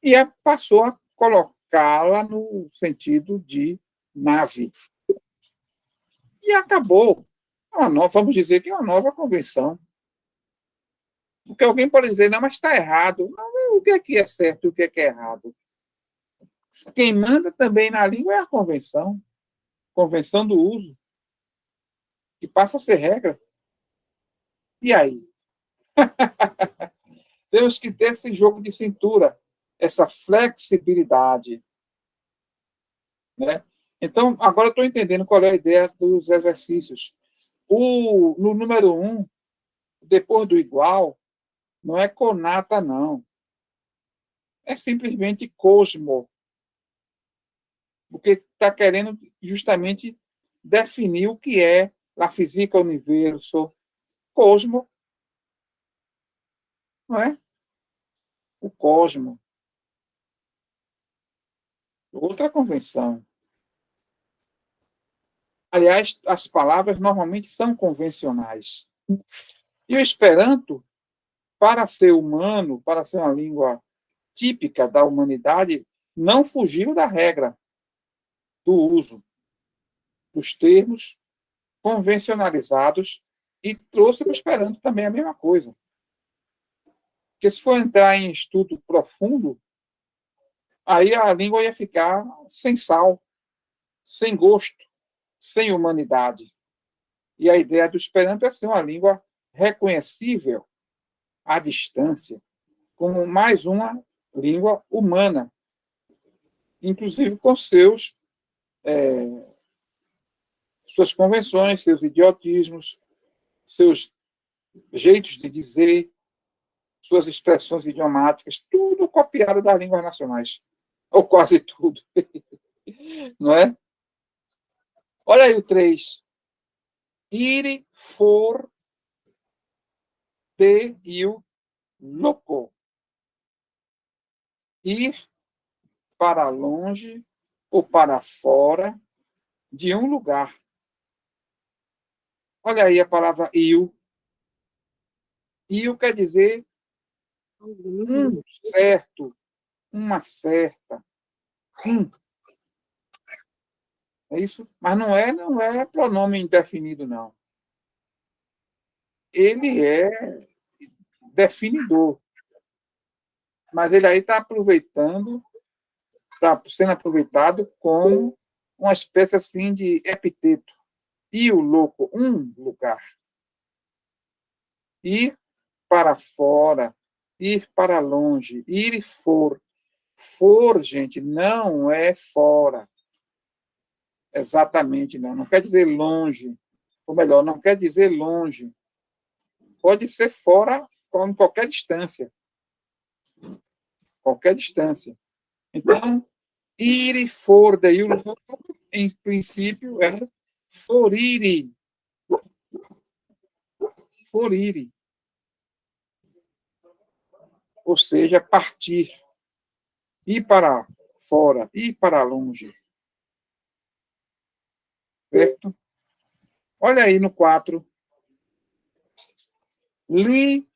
e passou a colocá-la no sentido de nave. E acabou. Vamos dizer que é uma nova convenção. Porque alguém pode dizer, não, mas está errado. Não, o que é certo e o que é errado? Quem manda também na língua é a convenção do uso, que passa a ser regra. E aí? Temos que ter esse jogo de cintura, essa flexibilidade. Né? Então, agora eu estou entendendo qual é a ideia dos exercícios. No número 1, depois do igual, não é conata, não. É simplesmente cosmo. Porque está querendo justamente definir o que é a física universo, cosmo, não é? O cosmo. Outra convenção. Aliás, as palavras normalmente são convencionais. E o Esperanto, para ser humano, para ser uma língua típica da humanidade, não fugiu da regra do uso dos termos convencionalizados e trouxe para o Esperanto também a mesma coisa. Porque se for entrar em estudo profundo, aí a língua ia ficar sem sal, sem gosto, sem humanidade. E a ideia do Esperanto é ser uma língua reconhecível à distância, como mais uma língua humana, inclusive com suas convenções, seus idiotismos, seus jeitos de dizer, suas expressões idiomáticas, tudo copiado das línguas nacionais, ou quase tudo, não é? Olha aí o 3. Ir, for, de, il, loco. Ir para longe ou para fora de um lugar. Olha aí a palavra il. Il quer dizer um certo, uma certa. É isso? Mas não é pronome indefinido, não. Ele é definidor. Mas ele aí está sendo aproveitado como uma espécie assim de epiteto. E o louco, um lugar. Ir para fora, ir para longe, ir e for. For, gente, não é fora. Exatamente, não. Não quer dizer longe. Ou melhor, não quer dizer longe. Pode ser fora em qualquer distância. Qualquer distância. Então, ir e for, daí o louco, em princípio, é forire. Forire. Ou seja, partir. Ir para fora, ir para longe. Certo? Olha aí no 4. Li,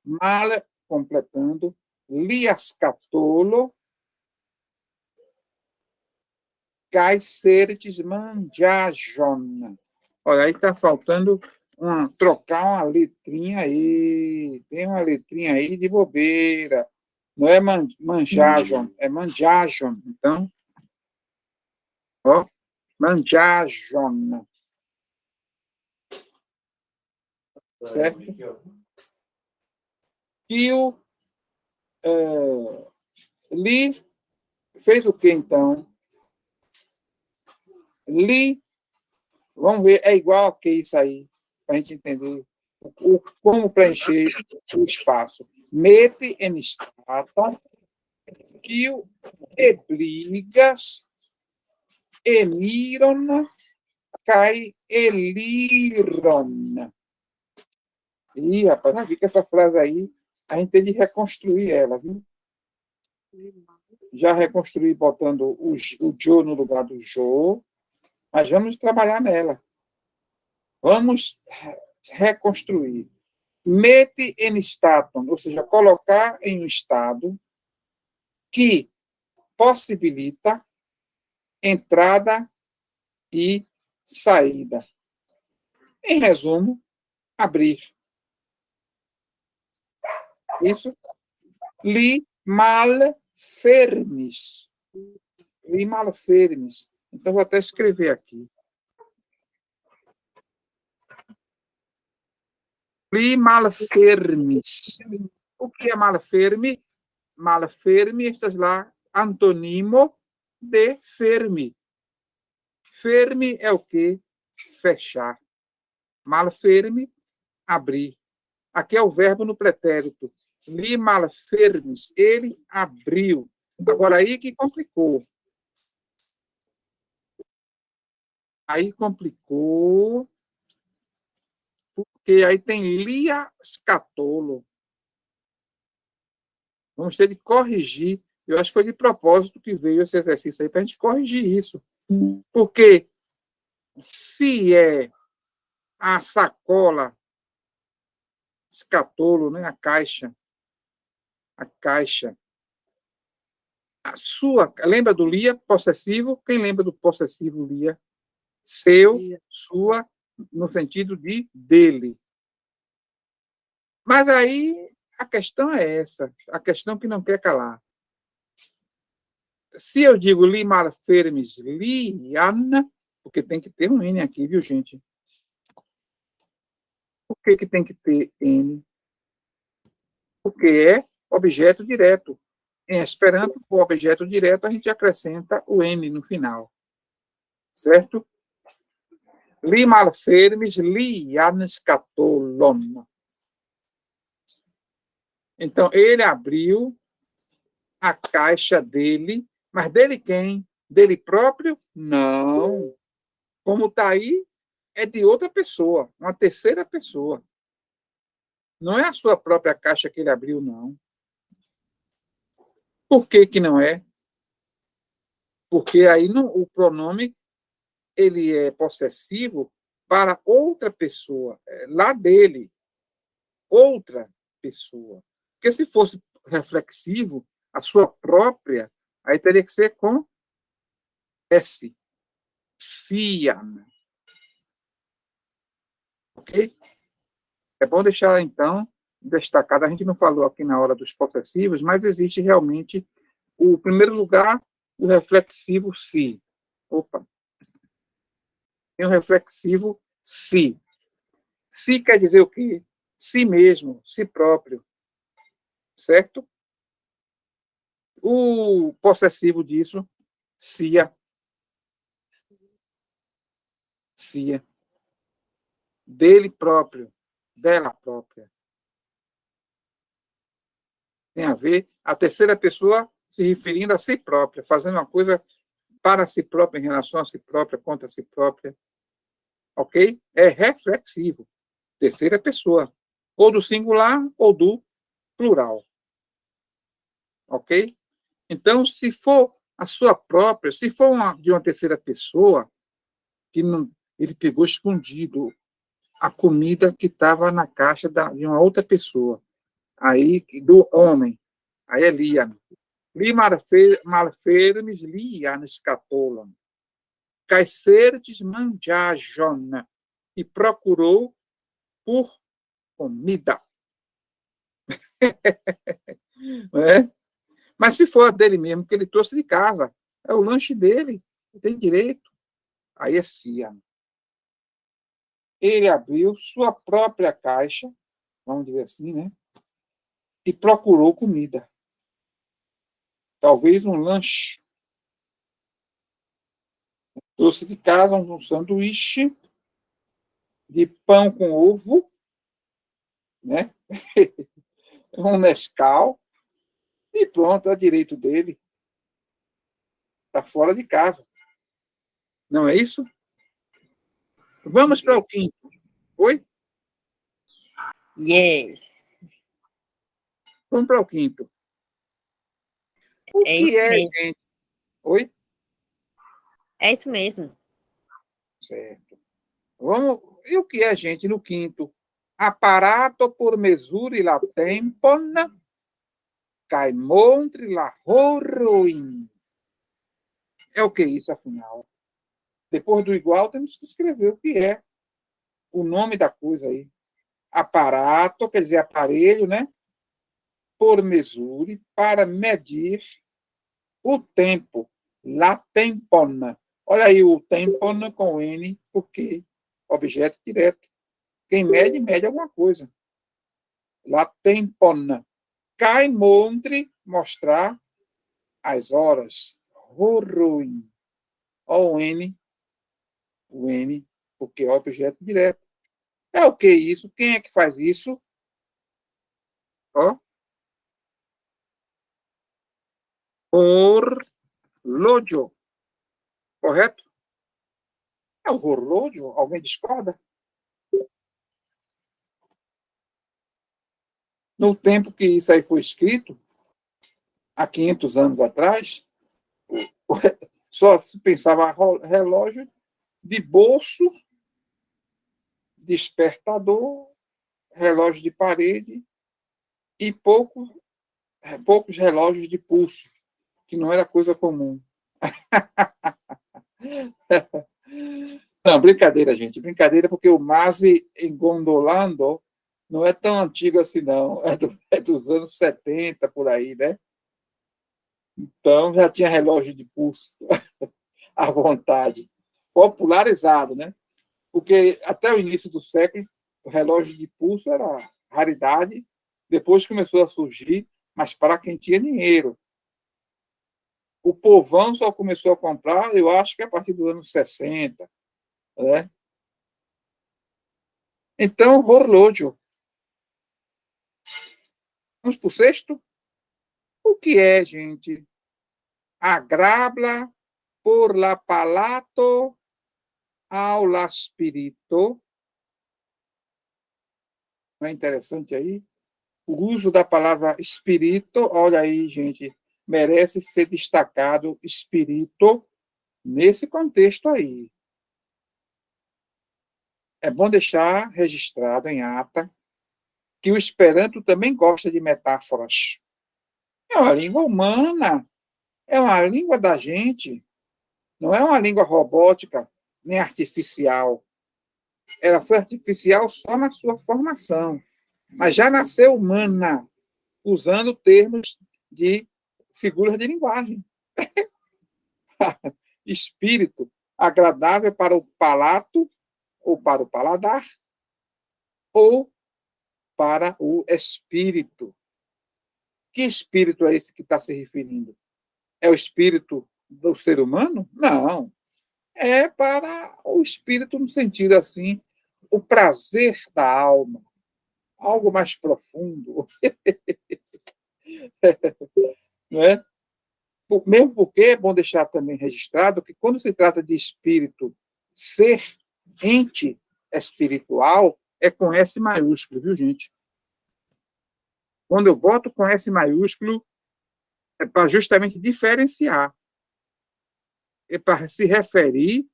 mal, completando, liascatolo, caicerites manjajon. Olha, aí está faltando trocar uma letrinha aí. Tem uma letrinha aí de bobeira. Não é manjajon, é manjajon. Então, ó, manjajon, certo? Que o Li fez o que, então? Li, vamos ver, é igual a que isso aí, para a gente entender como preencher o espaço. Mete em stata que o ebrigas emiron cai eliron. Ih, rapaz, já vi que essa frase aí, a gente tem de reconstruir ela, viu? Já reconstruí botando o jo no lugar do jo, mas vamos trabalhar nela. Vamos reconstruir. Mete em statum, ou seja, colocar em um estado que possibilita entrada e saída. Em resumo, abrir. Isso. Li malfermis. Li malfermis. Então, vou até escrever aqui. Li malfermis. O que é malfermi? Malfermi, estás lá, antônimo de fermi. Fermi é o quê? Fechar. Malfermi, abrir. Aqui é o verbo no pretérito. Li malfermis, ele abriu. Agora, aí que complicou. Aí complicou, porque aí tem lia scatolo. Vamos ter de corrigir. Eu acho que foi de propósito que veio esse exercício aí, para a gente corrigir isso. Porque se é a sacola, scatolo, né, a caixa, a sua, lembra do lia, possessivo? Quem lembra do possessivo lia? Seu, sua, no sentido de dele. Mas aí a questão é essa, a questão que não quer calar. Se eu digo li malfermis lian, porque tem que ter um N aqui, viu, gente? Por que tem que ter N? Porque é objeto direto. Em Esperanto, o objeto direto, a gente acrescenta o N no final. Certo? Li malfermis lian scatolon. Então, ele abriu a caixa dele, mas dele quem? Dele próprio? Não. Como está aí, é de outra pessoa, uma terceira pessoa. Não é a sua própria caixa que ele abriu, não. Por que que não é? Porque aí o pronome ele é possessivo para outra pessoa, lá dele, outra pessoa. Porque se fosse reflexivo, a sua própria, aí teria que ser com S. Sian. Ok? É bom deixar, então, destacado, a gente não falou aqui na hora dos possessivos, mas existe realmente, o primeiro lugar, o reflexivo si. Opa! Tem o reflexivo si. Si quer dizer o quê? Si mesmo, si próprio. Certo? O possessivo disso, sia. Sia. Dele próprio, dela própria. Tem a ver a terceira pessoa se referindo a si própria, fazendo uma coisa para si própria, em relação a si própria, contra si própria. Ok? É reflexivo. Terceira pessoa. Ou do singular ou do plural. Ok? Então, se for a sua própria, se for de uma terceira pessoa, que não, ele pegou escondido a comida que estava na caixa de uma outra pessoa. Aí, do homem. Aí é liam. Li malfermis lian scatolon. Caicertes manjajon. E procurou por comida. É? Mas se for dele mesmo, que ele trouxe de casa, é o lanche dele, tem direito. Aí é Cia. Ele abriu sua própria caixa, vamos dizer assim, né? E procurou comida. Talvez um lanche. Trouxe de casa um sanduíche de pão com ovo, né? Um Nescau, e pronto, é direito dele. Está fora de casa. Não é isso? Vamos para o quinto. Oi? Yes. Vamos para o quinto. O É que isso é, mesmo. gente? Oi? É isso mesmo. Certo. Vamos. E o que é, gente, no quinto? Aparato por mesura la tempon, cai montre la horroin. É o que isso, afinal? Depois do igual, temos que escrever o que é o nome da coisa aí. Aparato, quer dizer, aparelho, né? Por mesure, para medir o tempo. La tempona. Olha aí o tempona com N, porque objeto direto. Quem mede, mede alguma coisa. La tempona. Cai montre, mostrar as horas. Ruim. Ó o N, porque é objeto direto. É o que isso? Quem é que faz isso? Ó. Horlógio. Correto? É o horlógio? Alguém discorda? No tempo que isso aí foi escrito, há 500 anos atrás, só se pensava relógio de bolso, despertador, relógio de parede e poucos relógios de pulso, que não era coisa comum. Não, brincadeira, gente. Brincadeira, porque o Masi engondolando não é tão antigo assim, não. É dos anos 70, por aí, né? Então, já tinha relógio de pulso à vontade. Popularizado, né? Porque até o início do século, o relógio de pulso era raridade, depois começou a surgir, mas para quem tinha dinheiro. O povão só começou a comprar, eu acho que a partir dos anos 60, né? Então, horlógio. Vamos para o sexto? O que é, gente? Agrabla por la palato ao la spirito. Não é interessante aí? O uso da palavra espírito, olha aí, gente, merece ser destacado espírito nesse contexto aí. É bom deixar registrado em ata que o Esperanto também gosta de metáforas. É uma língua humana, é uma língua da gente, não é uma língua robótica nem artificial. Ela foi artificial só na sua formação, mas já nasceu humana, usando termos de figuras de linguagem. Espírito, agradável para o palato, ou para o paladar, ou para o espírito. Que espírito é esse que está se referindo? É o espírito do ser humano? Não. É para o espírito no sentido assim, o prazer da alma, algo mais profundo, não é? Mesmo porque é bom deixar também registrado que quando se trata de espírito, ser, ente espiritual, é com S maiúsculo, viu, gente? Quando eu boto com S maiúsculo, é para justamente diferenciar, é para se referir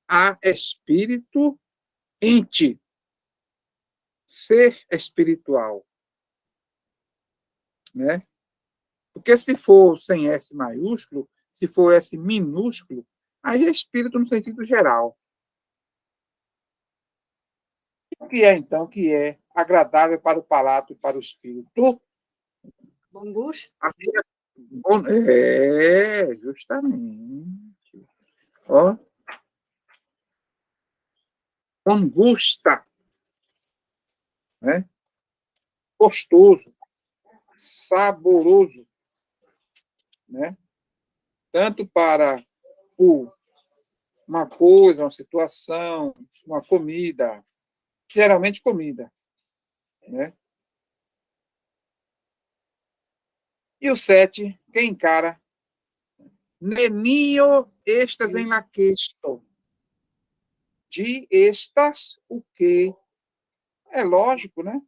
a espírito, ente, ser espiritual, né? Porque se for sem S maiúsculo, se for S minúsculo, aí é espírito no sentido geral. O que é, então, que é agradável para o palato e para o espírito? Bom gosto. É, justamente. Ó, angusta, né? Gostoso, saboroso, né? Tanto para uma coisa, uma situação, uma comida, geralmente comida, né? E o 7, quem encara? Nenio estas em la questo. De estas, o quê? É lógico, né?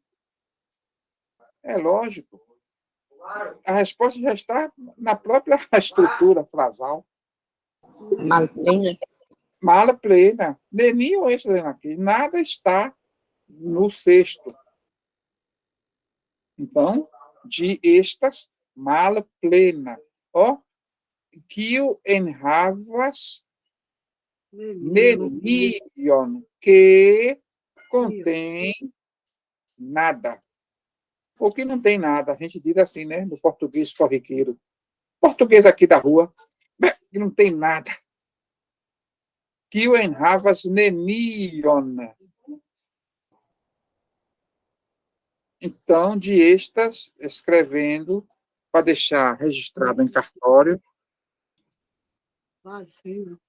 É lógico. A resposta já está na própria estrutura frasal. Mal plena. Mala plena. Nenio estas em la questo. Nada está no sexto. Então, de estas, mala plena. Ó, quio enhavas nenion, que contém nada. Ou que não tem nada. A gente diz assim, né? No português corriqueiro. Português aqui da rua, que não tem nada. Quio enhavas nenion. Então, de estas, escrevendo, para deixar registrado em cartório. Vazio.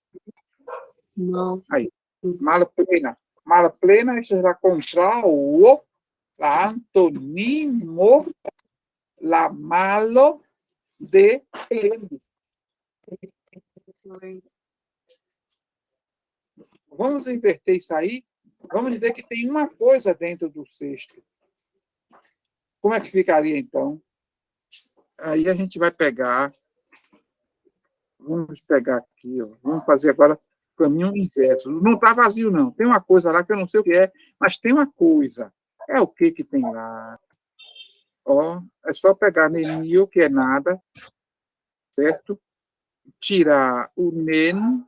Não. Aí, mala plena. Mala plena é será contrao, la antonimo, la malo de pleno. Vamos inverter isso aí? Vamos dizer que tem uma coisa dentro do sexto. Como é que ficaria, então? Aí a gente vai pegar... Vamos pegar aqui, ó. Vamos fazer agora o caminho inverso. Não está vazio, não. Tem uma coisa lá que eu não sei o que é, mas tem uma coisa. É o que tem lá? Ó, é só pegar nenio, que é nada, certo? Tirar o nen,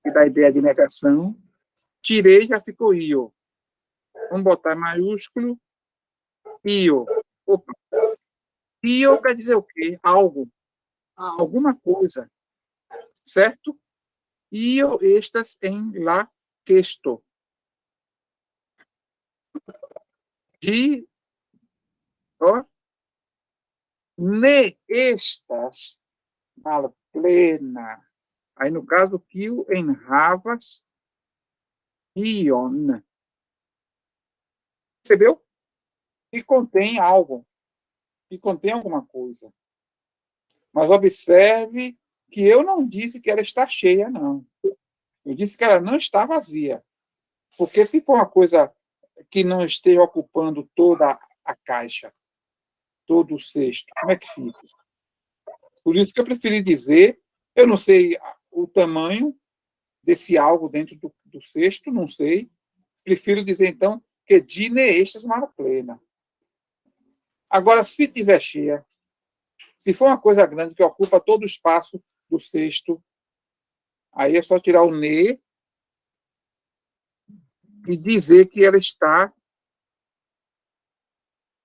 que dá a ideia de negação. Tirei, já ficou io. Vamos botar maiúsculo. Io. Opa. Io quer dizer o quê? Algo. Alguma coisa. Certo? Io estas em la questo. De, ó, ne estas, mala plena. Aí, no caso, quio enhavas ion. Percebeu? Que contém algo. Que contém alguma coisa. Mas observe que eu não disse que ela está cheia, não. Eu disse que ela não está vazia. Porque se for uma coisa que não esteja ocupando toda a caixa, todo o cesto, como é que fica? Por isso que eu preferi dizer, eu não sei o tamanho desse algo dentro do cesto, não sei. Prefiro dizer, então, que dine estas mala plena. Agora, se tiver cheia, se for uma coisa grande que ocupa todo o espaço do cesto, aí é só tirar o ne e dizer que ela está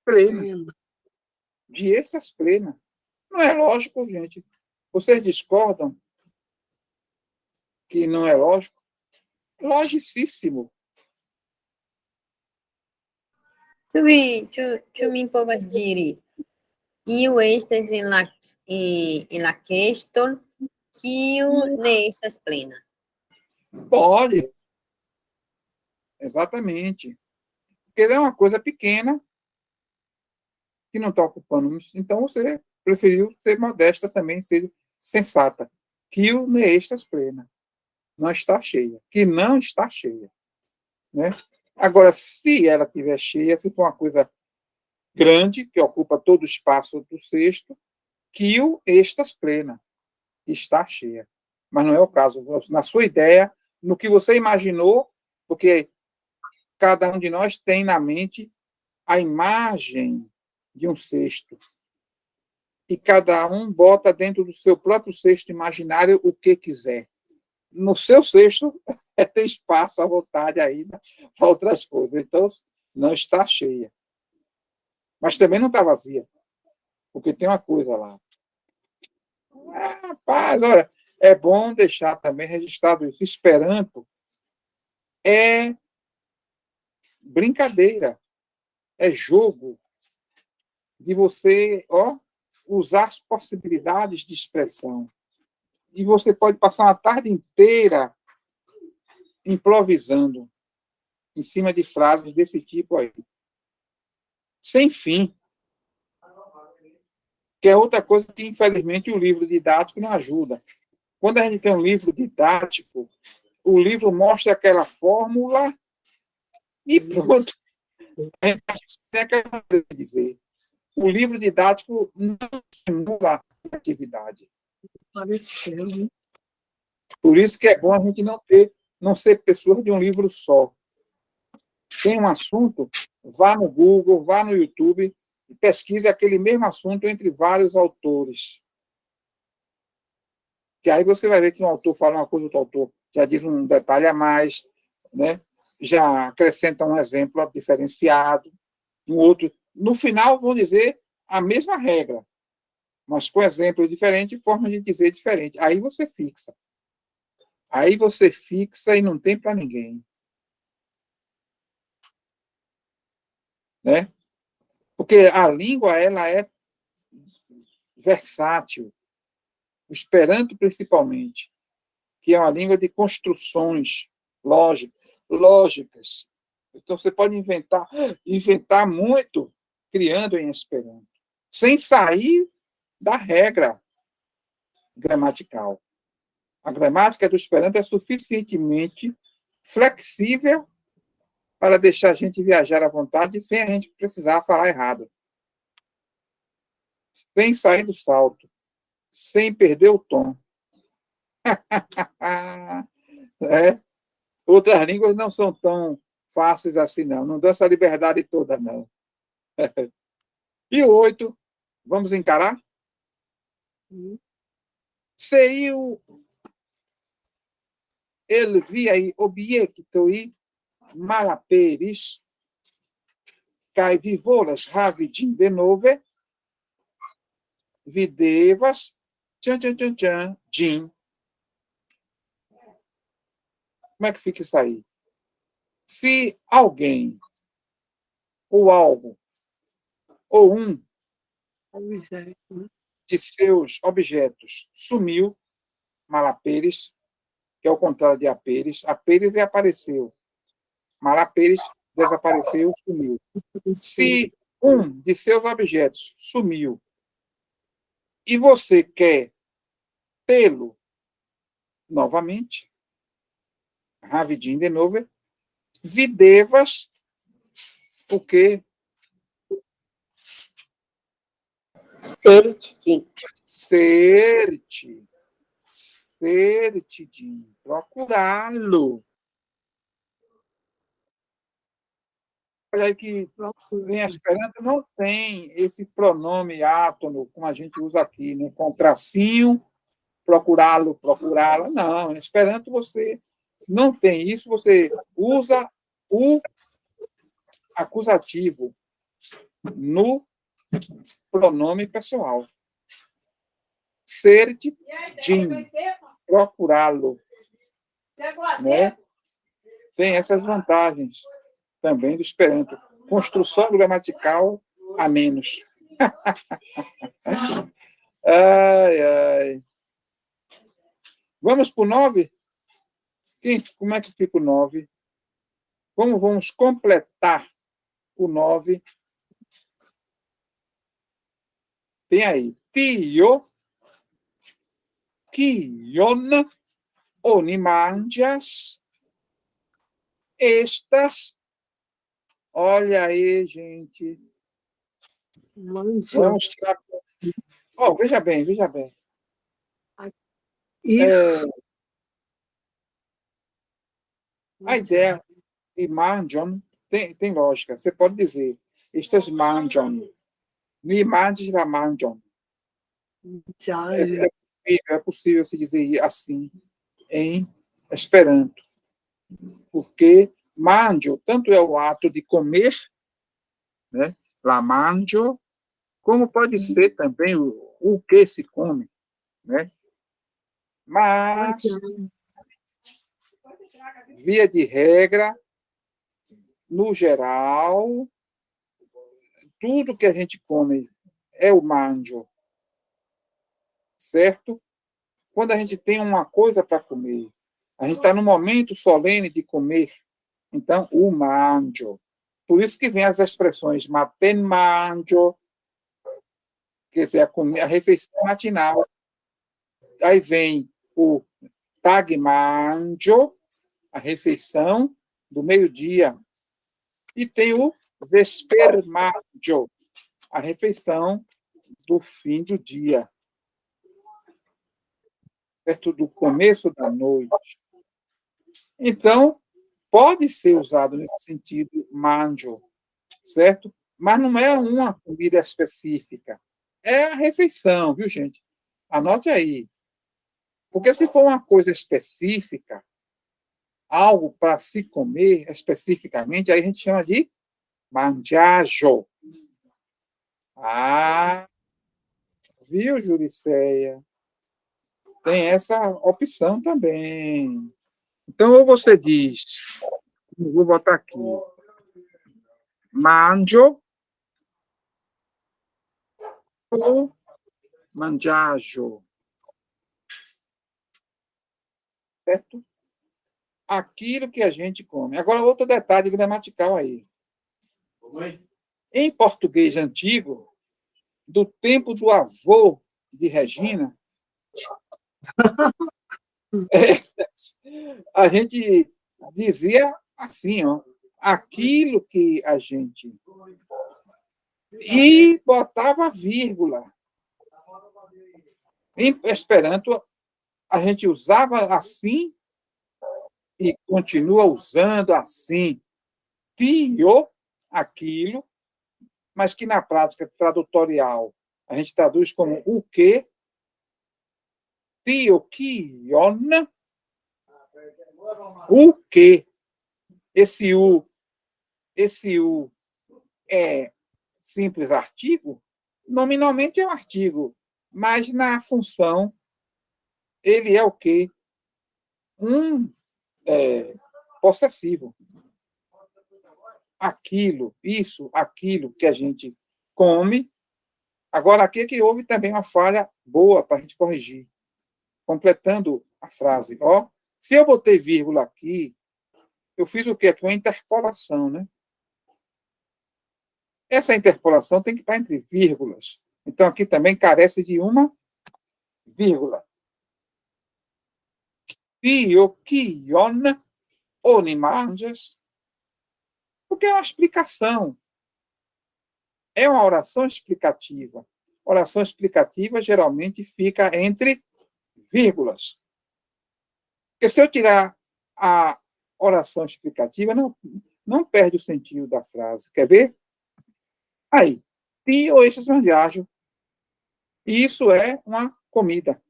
plena. De estas plena. Não é lógico, gente. Vocês discordam que não é lógico? Logicíssimo. Tu mi povas diri, iu estas en la queston, kiu ne estas plena. Pode. Exatamente. Porque é uma coisa pequena que não está ocupando. Então, você preferiu ser modesta também, ser sensata. Que o ne estas plena. Não está cheia. Que não está cheia. Né? Agora, se ela estiver cheia, se for uma coisa grande, que ocupa todo o espaço do cesto, que o estas plena. Está cheia. Mas não é o caso. Na sua ideia, no que você imaginou, porque cada um de nós tem na mente a imagem de um cesto. E cada um bota dentro do seu próprio cesto imaginário o que quiser. No seu cesto, tem espaço à vontade aí para outras coisas. Então, não está cheia. Mas também não está vazia, porque tem uma coisa lá. Rapaz, olha, é bom deixar também registrado isso. Esperanto é brincadeira, é jogo de você, usar as possibilidades de expressão. E você pode passar uma tarde inteira improvisando em cima de frases desse tipo aí. Sem fim. Que é outra coisa que, infelizmente, o livro didático não ajuda. Quando a gente tem um livro didático, o livro mostra aquela fórmula e pronto. A gente tem aquela maneira de dizer. O livro didático não estimula a criatividade. Pareceu, né? Por isso que é bom a gente não ser pessoa de um livro só. Tem um assunto, vá no Google, vá no YouTube e pesquise aquele mesmo assunto entre vários autores. Que aí você vai ver que um autor fala uma coisa, outro autor já diz um detalhe a mais, né? Já acrescenta um exemplo diferenciado, um outro. No final, vão dizer a mesma regra, mas com exemplos diferentes, formas de dizer diferente. Aí você fixa. Aí você fixa e não tem para ninguém. Né? Porque a língua ela é versátil. O Esperanto, principalmente, que é uma língua de construções lógicas. Então, você pode inventar muito criando em Esperanto, sem sair da regra gramatical. A gramática do Esperanto é suficientemente flexível para deixar a gente viajar à vontade sem a gente precisar falar errado. Sem sair do salto, sem perder o tom. É. Outras línguas não são tão fáceis assim, não. Não dá essa liberdade toda, não. E o 8, vamos encarar? Se eu viai objektoi malaperis kai vivolas ravidin de nove, videvas din. Como é que fica isso aí? Se alguém, ou algo, ou um de seus objetos sumiu, malaperes, que é o contrário de aperes. Aperes é apareceu. Malaperes, desapareceu, sumiu. Se um de seus objetos sumiu e você quer tê-lo novamente, ravidin de novo, videvas, o quê? Certidinho. Certidinho. Procurá-lo. Olha aí que em Esperanto não tem esse pronome átono, como a gente usa aqui, né? Com tracinho, procurá-lo, procurá-la. Não, em Esperanto você não tem isso, você usa o acusativo no pronome pessoal. Certidinho, procurá-lo. Né? Tem essas vantagens também do Esperanto. Construção gramatical a menos. Ai, ai. Vamos para o 9? Como é que fica o 9? Como vamos completar o 9? Tem aí. Tio, kion, onimandias, estas. Olha aí, gente. Vamos tirar. Oh, veja bem, veja bem. Isso. A ideia de mangion tem lógica. Você pode dizer, estas mangion. Mi mangi la mangion. É possível se dizer assim em Esperanto. Porque mangio, tanto é o ato de comer, né? La mangio, como pode ser também o que se come, né? Mas, via de regra, no geral, tudo que a gente come é o manjo, certo? Quando a gente tem uma coisa para comer, a gente está no momento solene de comer, então, o manjo. Por isso que vem as expressões maten manjo, quer dizer, a refeição matinal. Aí vem o tag manjo, a refeição do meio-dia. E tem o vesper manjo, a refeição do fim do dia, perto do começo da noite. Então, pode ser usado nesse sentido, manjo, certo? Mas não é uma comida específica. É a refeição, viu, gente? Anote aí. Porque se for uma coisa específica, algo para se comer especificamente, aí a gente chama de manjajo. Ah, viu, Juriceia? Tem essa opção também. Então, ou você diz, vou botar aqui, manjo ou manjajo, certo? Aquilo que a gente come. Agora, outro detalhe gramatical aí. Em português antigo, do tempo do avô de Regina, a gente dizia assim, ó, aquilo que a gente... E botava vírgula. Em Esperanto, a gente usava assim e continua usando assim. Tio, aquilo, mas que na prática tradutorial a gente traduz como o quê? Tio, kion, o quê? Esse U é simples artigo? Nominalmente é um artigo, mas na função ele é o quê? Um possessivo. Aquilo, isso, aquilo que a gente come. Agora, aqui é que houve também uma falha boa para a gente corrigir. Completando a frase. Ó, se eu botei vírgula aqui, eu fiz o quê? Aqui uma interpolação, né? Essa interpolação tem que estar entre vírgulas. Então, aqui também carece de uma vírgula. Tio, kion, onimanjas. Porque é uma explicação. É uma oração explicativa. Oração explicativa geralmente fica entre vírgulas. Porque se eu tirar a oração explicativa, não perde o sentido da frase. Quer ver? Aí, tio estes manjajo. Isso é uma comida.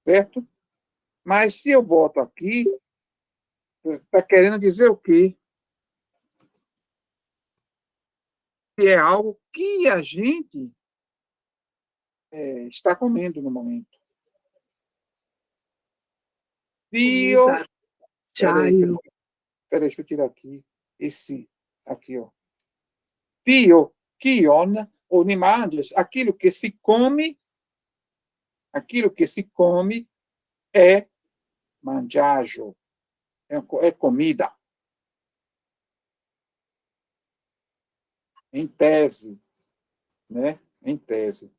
Certo? Mas se eu boto aqui, está querendo dizer o quê? Que é algo que a gente está comendo no momento. Tio... Peraí, deixa eu tirar aqui. Esse aqui, ó. Tio, kion, onimanjas. Aquilo que se come é manjajo. É comida. Em tese. Né? Em tese.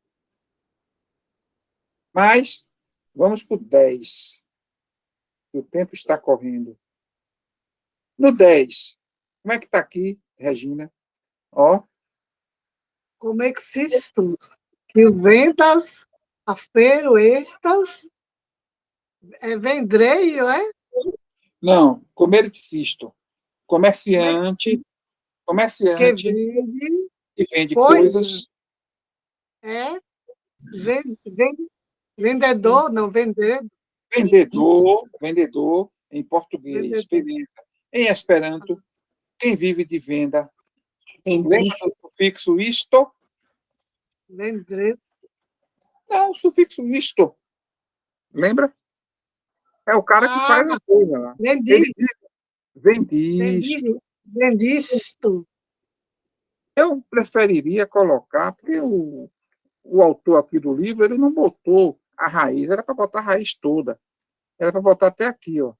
Mas, vamos para o 10. O tempo está correndo. No 10, como é que está aqui, Regina? Ó. Como é que se estuda? Que vendas, afero, estas, vendreio, é? Não, comercisto. Comerciante Que vende que vende coisas. coisas. É? Vendedor, não, vender. Vendedor em português. Beleza. Em Esperanto, quem vive de venda. Lembra do sufixo isto? Vender. Não, o sufixo isto. Lembra? É o cara que faz a coisa lá. Vendido. Vendisto. Vendisto. Eu preferiria colocar, porque o autor aqui do livro, ele não botou a raiz, era para botar a raiz toda. Era para botar até aqui, ó.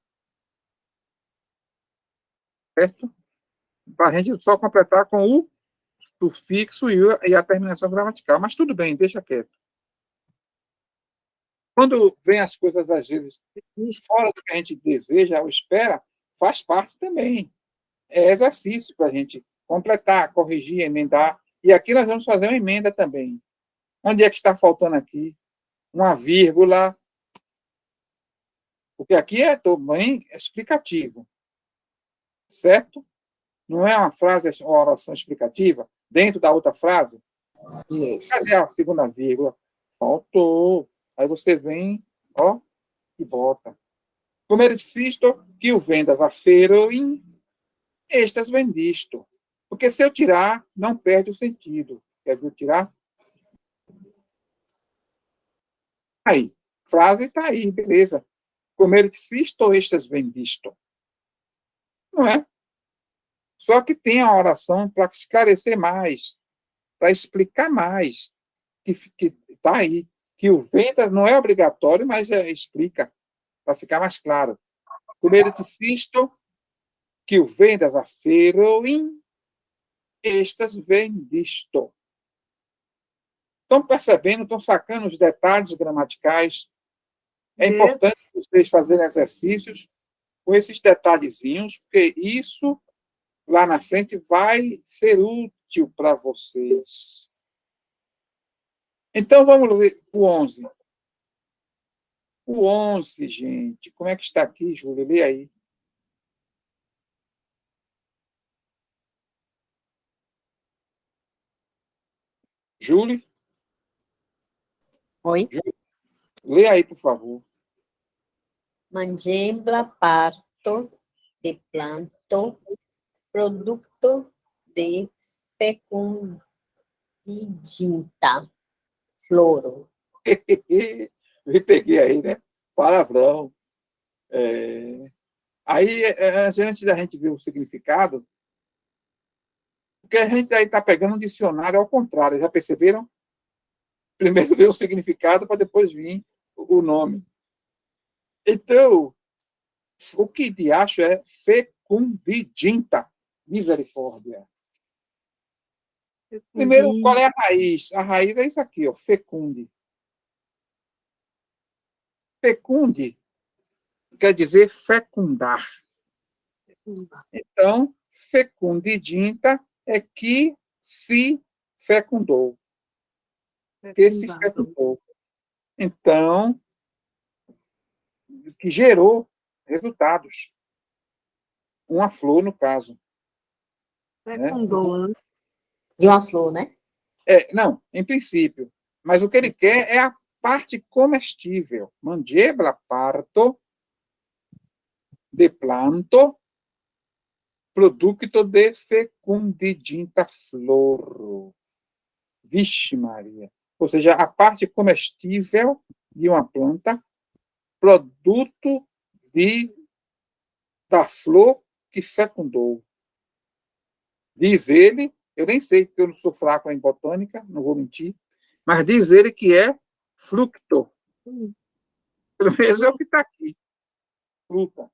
Certo? Para a gente só completar com o sufixo e a terminação gramatical. Mas tudo bem, deixa quieto. Quando vem as coisas, às vezes, fora do que a gente deseja ou espera, faz parte também. É exercício para a gente completar, corrigir, emendar. E aqui nós vamos fazer uma emenda também. Onde é que está faltando aqui? Uma vírgula. Porque aqui é também explicativo. Certo? Não é uma frase, uma oração explicativa dentro da outra frase? Yes. Cadê a segunda vírgula? Faltou. Aí você vem, ó, e bota. Como ele insisto, que o vendas a feroin, estas vendisto. Porque se eu tirar, não perde o sentido. Quer dizer, tirar? Aí. Frase está aí, beleza. Como ele insisto, estas vendisto. Não é? Só que tem a oração para esclarecer mais, para explicar mais, que está aí. Que o venda não é obrigatório, mas explica, para ficar mais claro. Primeiro te insisto, que o vendas a feroin, estas vendisto. Estão percebendo, estão sacando os detalhes gramaticais? É importante vocês fazerem exercícios com esses detalhezinhos, porque isso, lá na frente, vai ser útil para vocês. Então, vamos ver o 11. O 11, gente. Como é que está aqui, Júlia? Lê aí. Júlia? Oi. Lê aí, por favor. Mangembla parto de planto, producto de fecundidinta, floro. Me peguei aí, né? Palavrão. Aí, antes da gente ver o significado, porque a gente aí está pegando um dicionário ao contrário, já perceberam? Primeiro ver o significado para depois vir o nome. Então, o que de acho é fecundidinta, misericórdia. Primeiro, qual é a raiz? A raiz é isso aqui, ó, fecunde. Fecunde quer dizer fecundar. Então, fecundidinta é que se fecundou. Que se fecundou. Então, que gerou resultados. Uma flor, no caso. Fecundou, né? De uma flor, né? Não, em princípio. Mas o que ele quer é a parte comestível. Mandiebla parto de planto producto de fecundidinta floro. Vixe Maria. Ou seja, a parte comestível de uma planta, produto da flor que fecundou. Diz ele, eu nem sei, porque eu não sou fraco em botânica, não vou mentir, mas diz ele que é fructo. Pelo menos é o que está aqui. Fruta.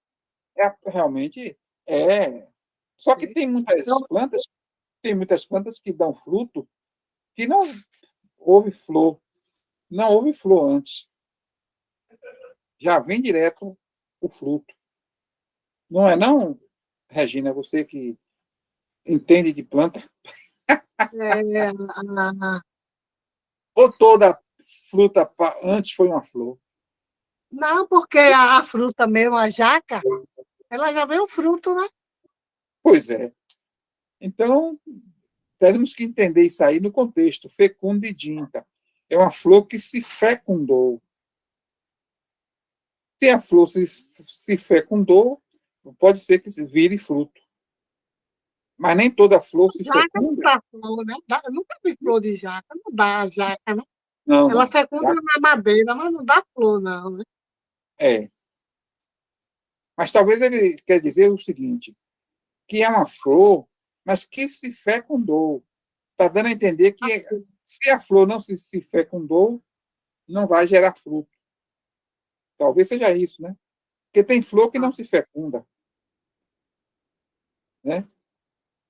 Realmente é. Só que tem muitas plantas que dão fruto que não houve flor. Não houve flor antes. Já vem direto o fruto. Não é não, Regina? Você que entende de planta? Ou toda fruta antes foi uma flor? Não, porque a fruta mesmo, a jaca, ela já vem o fruto, né? Pois é. Então, temos que entender isso aí no contexto. Fecundidinta. É uma flor que se fecundou. Se a flor se fecundou, pode ser que vire fruto. Mas nem toda flor se Jaca fecunda. não dá flor, né? Eu nunca vi flor de jaca, não dá a jaca, né? Não, Ela não. fecunda na madeira, mas não dá flor, não, né? É. Mas talvez ele quer dizer o seguinte, que é uma flor, mas que se fecundou. Está dando a entender que se a flor não se fecundou, não vai gerar fruto. Talvez seja isso, né? Porque tem flor que não se fecunda, né?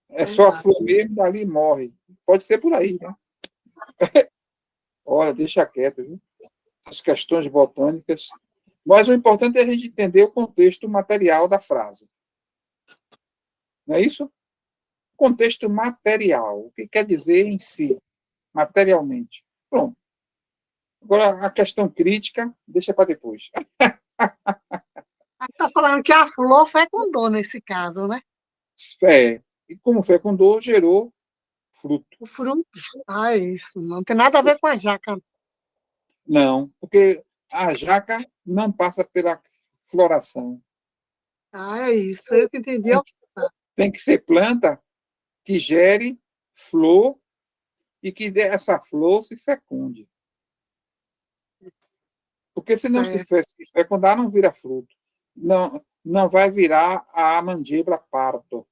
É só a flor mesmo, dali morre. Pode ser por aí, né? Olha, deixa quieto, viu? As questões botânicas. Mas o importante é a gente entender o contexto material da frase. Não é isso? Contexto material. O que quer dizer em si, materialmente. Pronto. Agora, a questão crítica, deixa para depois. Está falando que a flor fecundou nesse caso, né? É, e como fecundou, gerou fruto. O fruto. Ah, isso. Não tem nada a ver com a jaca. Não, porque a jaca não passa pela floração. Ah, é isso. Eu que entendi. Tem que ser planta que gere flor e que essa flor se fecunde. Porque se não se fecundar, não vira fruto. Não vai virar a mandíbula parto,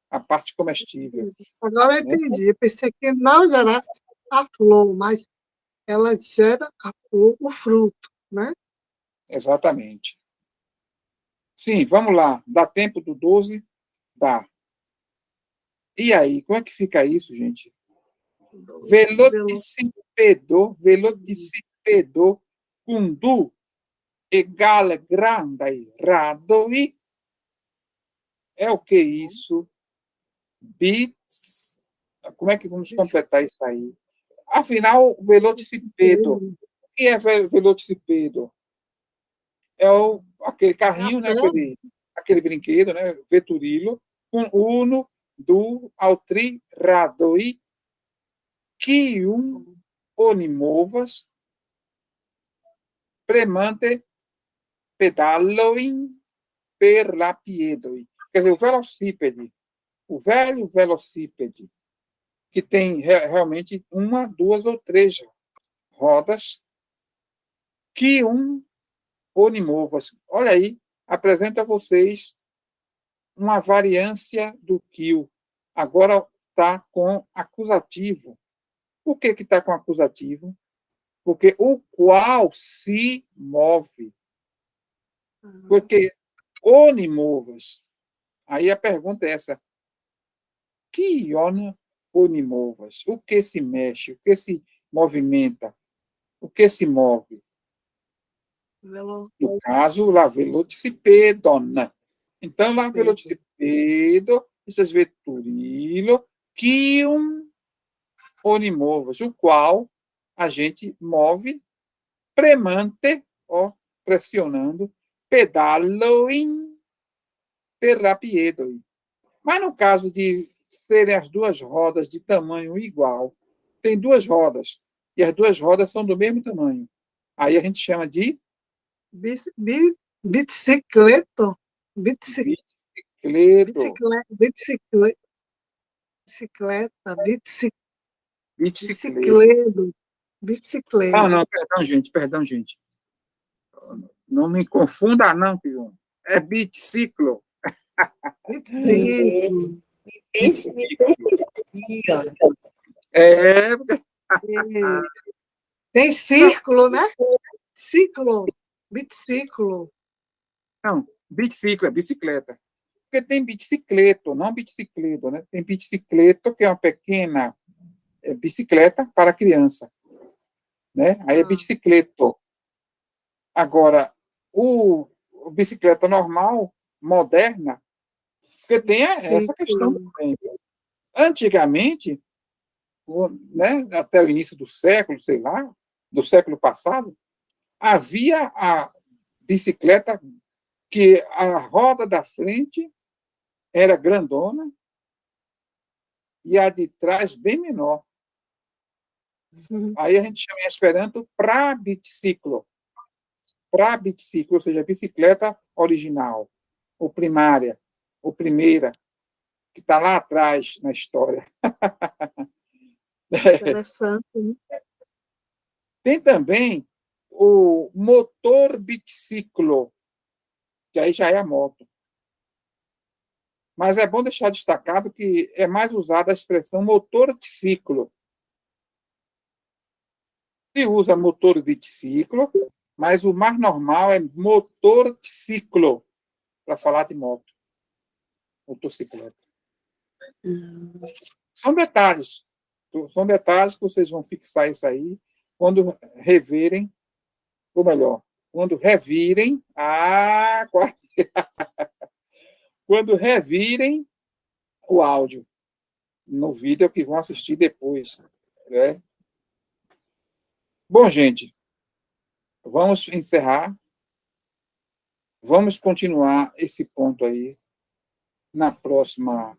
a parte comestível. Agora eu entendi. Eu pensei que não gerasse a flor, mas ela gera o fruto, né? Exatamente. Sim, vamos lá. Dá tempo do 12? Dá. E aí, como é que fica isso, gente? Velocipedo, kundu, egal grandai, radoi. É o que isso? Bits. Como é que vamos completar isso aí? Afinal, velocipedo. O que é velocipedo? É aquele carrinho, né? Aquele brinquedo, né? Veturilo, com uno, do, altri, radoi, quium, onimovas, premante, pedaloin, per la piedoi. Quer dizer, o velho velocípede, que tem realmente uma, duas ou três rodas, quium, onimovas. Olha aí, apresento a vocês uma variância do kill. Agora está com acusativo. Por que está com acusativo? Porque o qual se move. Porque onimovas. Aí a pergunta é essa. Que onimovas? O que se mexe? O que se movimenta? O que se move? No caso, la velocipedona. Então, la velocipedo, esses veturilo, quium onimovas, o qual a gente move premante, ó, pressionando, pedaloin per rapiedo. Mas no caso de serem as duas rodas de tamanho igual, tem duas rodas, e as duas rodas são do mesmo tamanho. Aí a gente chama de bicicleto. Bicicleta. Bicicleta. Não, perdão, gente. Não me confunda, não, Pion. É biciclo. Biciclo. É. Tem círculo, né? Ciclo. Biciclo. Não, biciclo é bicicleta. Porque tem bicicleto, não bicicleto, né? Tem bicicleto, que é uma pequena bicicleta para criança. Né? Aí é bicicleto. Agora, o bicicleta normal, moderna, porque tem essa questão também. Antigamente, né, até o início do século, sei lá, do século passado, havia a bicicleta que a roda da frente era grandona e a de trás bem menor. Aí a gente chama em Esperanto pra-biciclo, ou seja, bicicleta original, ou primária, ou primeira, que está lá atrás na história. Interessante. Tem também o motor biciclo. que aí já é a moto. Mas é bom deixar destacado que é mais usada a expressão motor de ciclo. Se usa motor de ciclo, mas o mais normal é motor de ciclo, para falar de moto, motocicleta. São detalhes que vocês vão fixar isso aí quando reverem, ou melhor, quando revirem, quando revirem o áudio no vídeo que vão assistir depois, né? Bom, gente, vamos encerrar. Vamos continuar esse ponto aí na próxima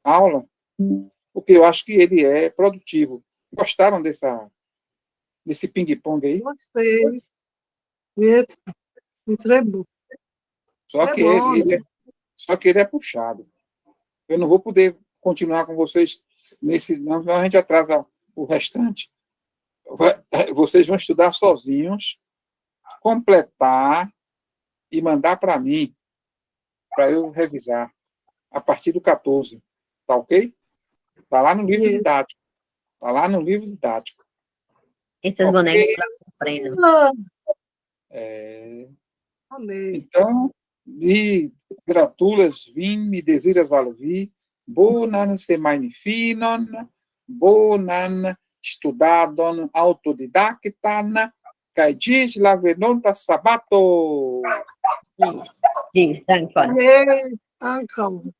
aula, porque eu acho que ele é produtivo. Gostaram desse ping-pong aí? Gostei. Isso é bom. Só que só que ele é puxado. Eu não vou poder continuar com vocês nesse, não, senão a gente atrasa o restante. Vocês vão estudar sozinhos, completar e mandar para mim, para eu revisar, a partir do 14. Tá ok? Está lá no livro didático. Está lá no livro didático. Esses Ok. bonecos lá comprando. Então, me gratulas vim, me desiras alvi, bonan semaine finon, bonan estudadon autodidactan, kai gis la venonta sabato. Diz, tranquilo. Uncle.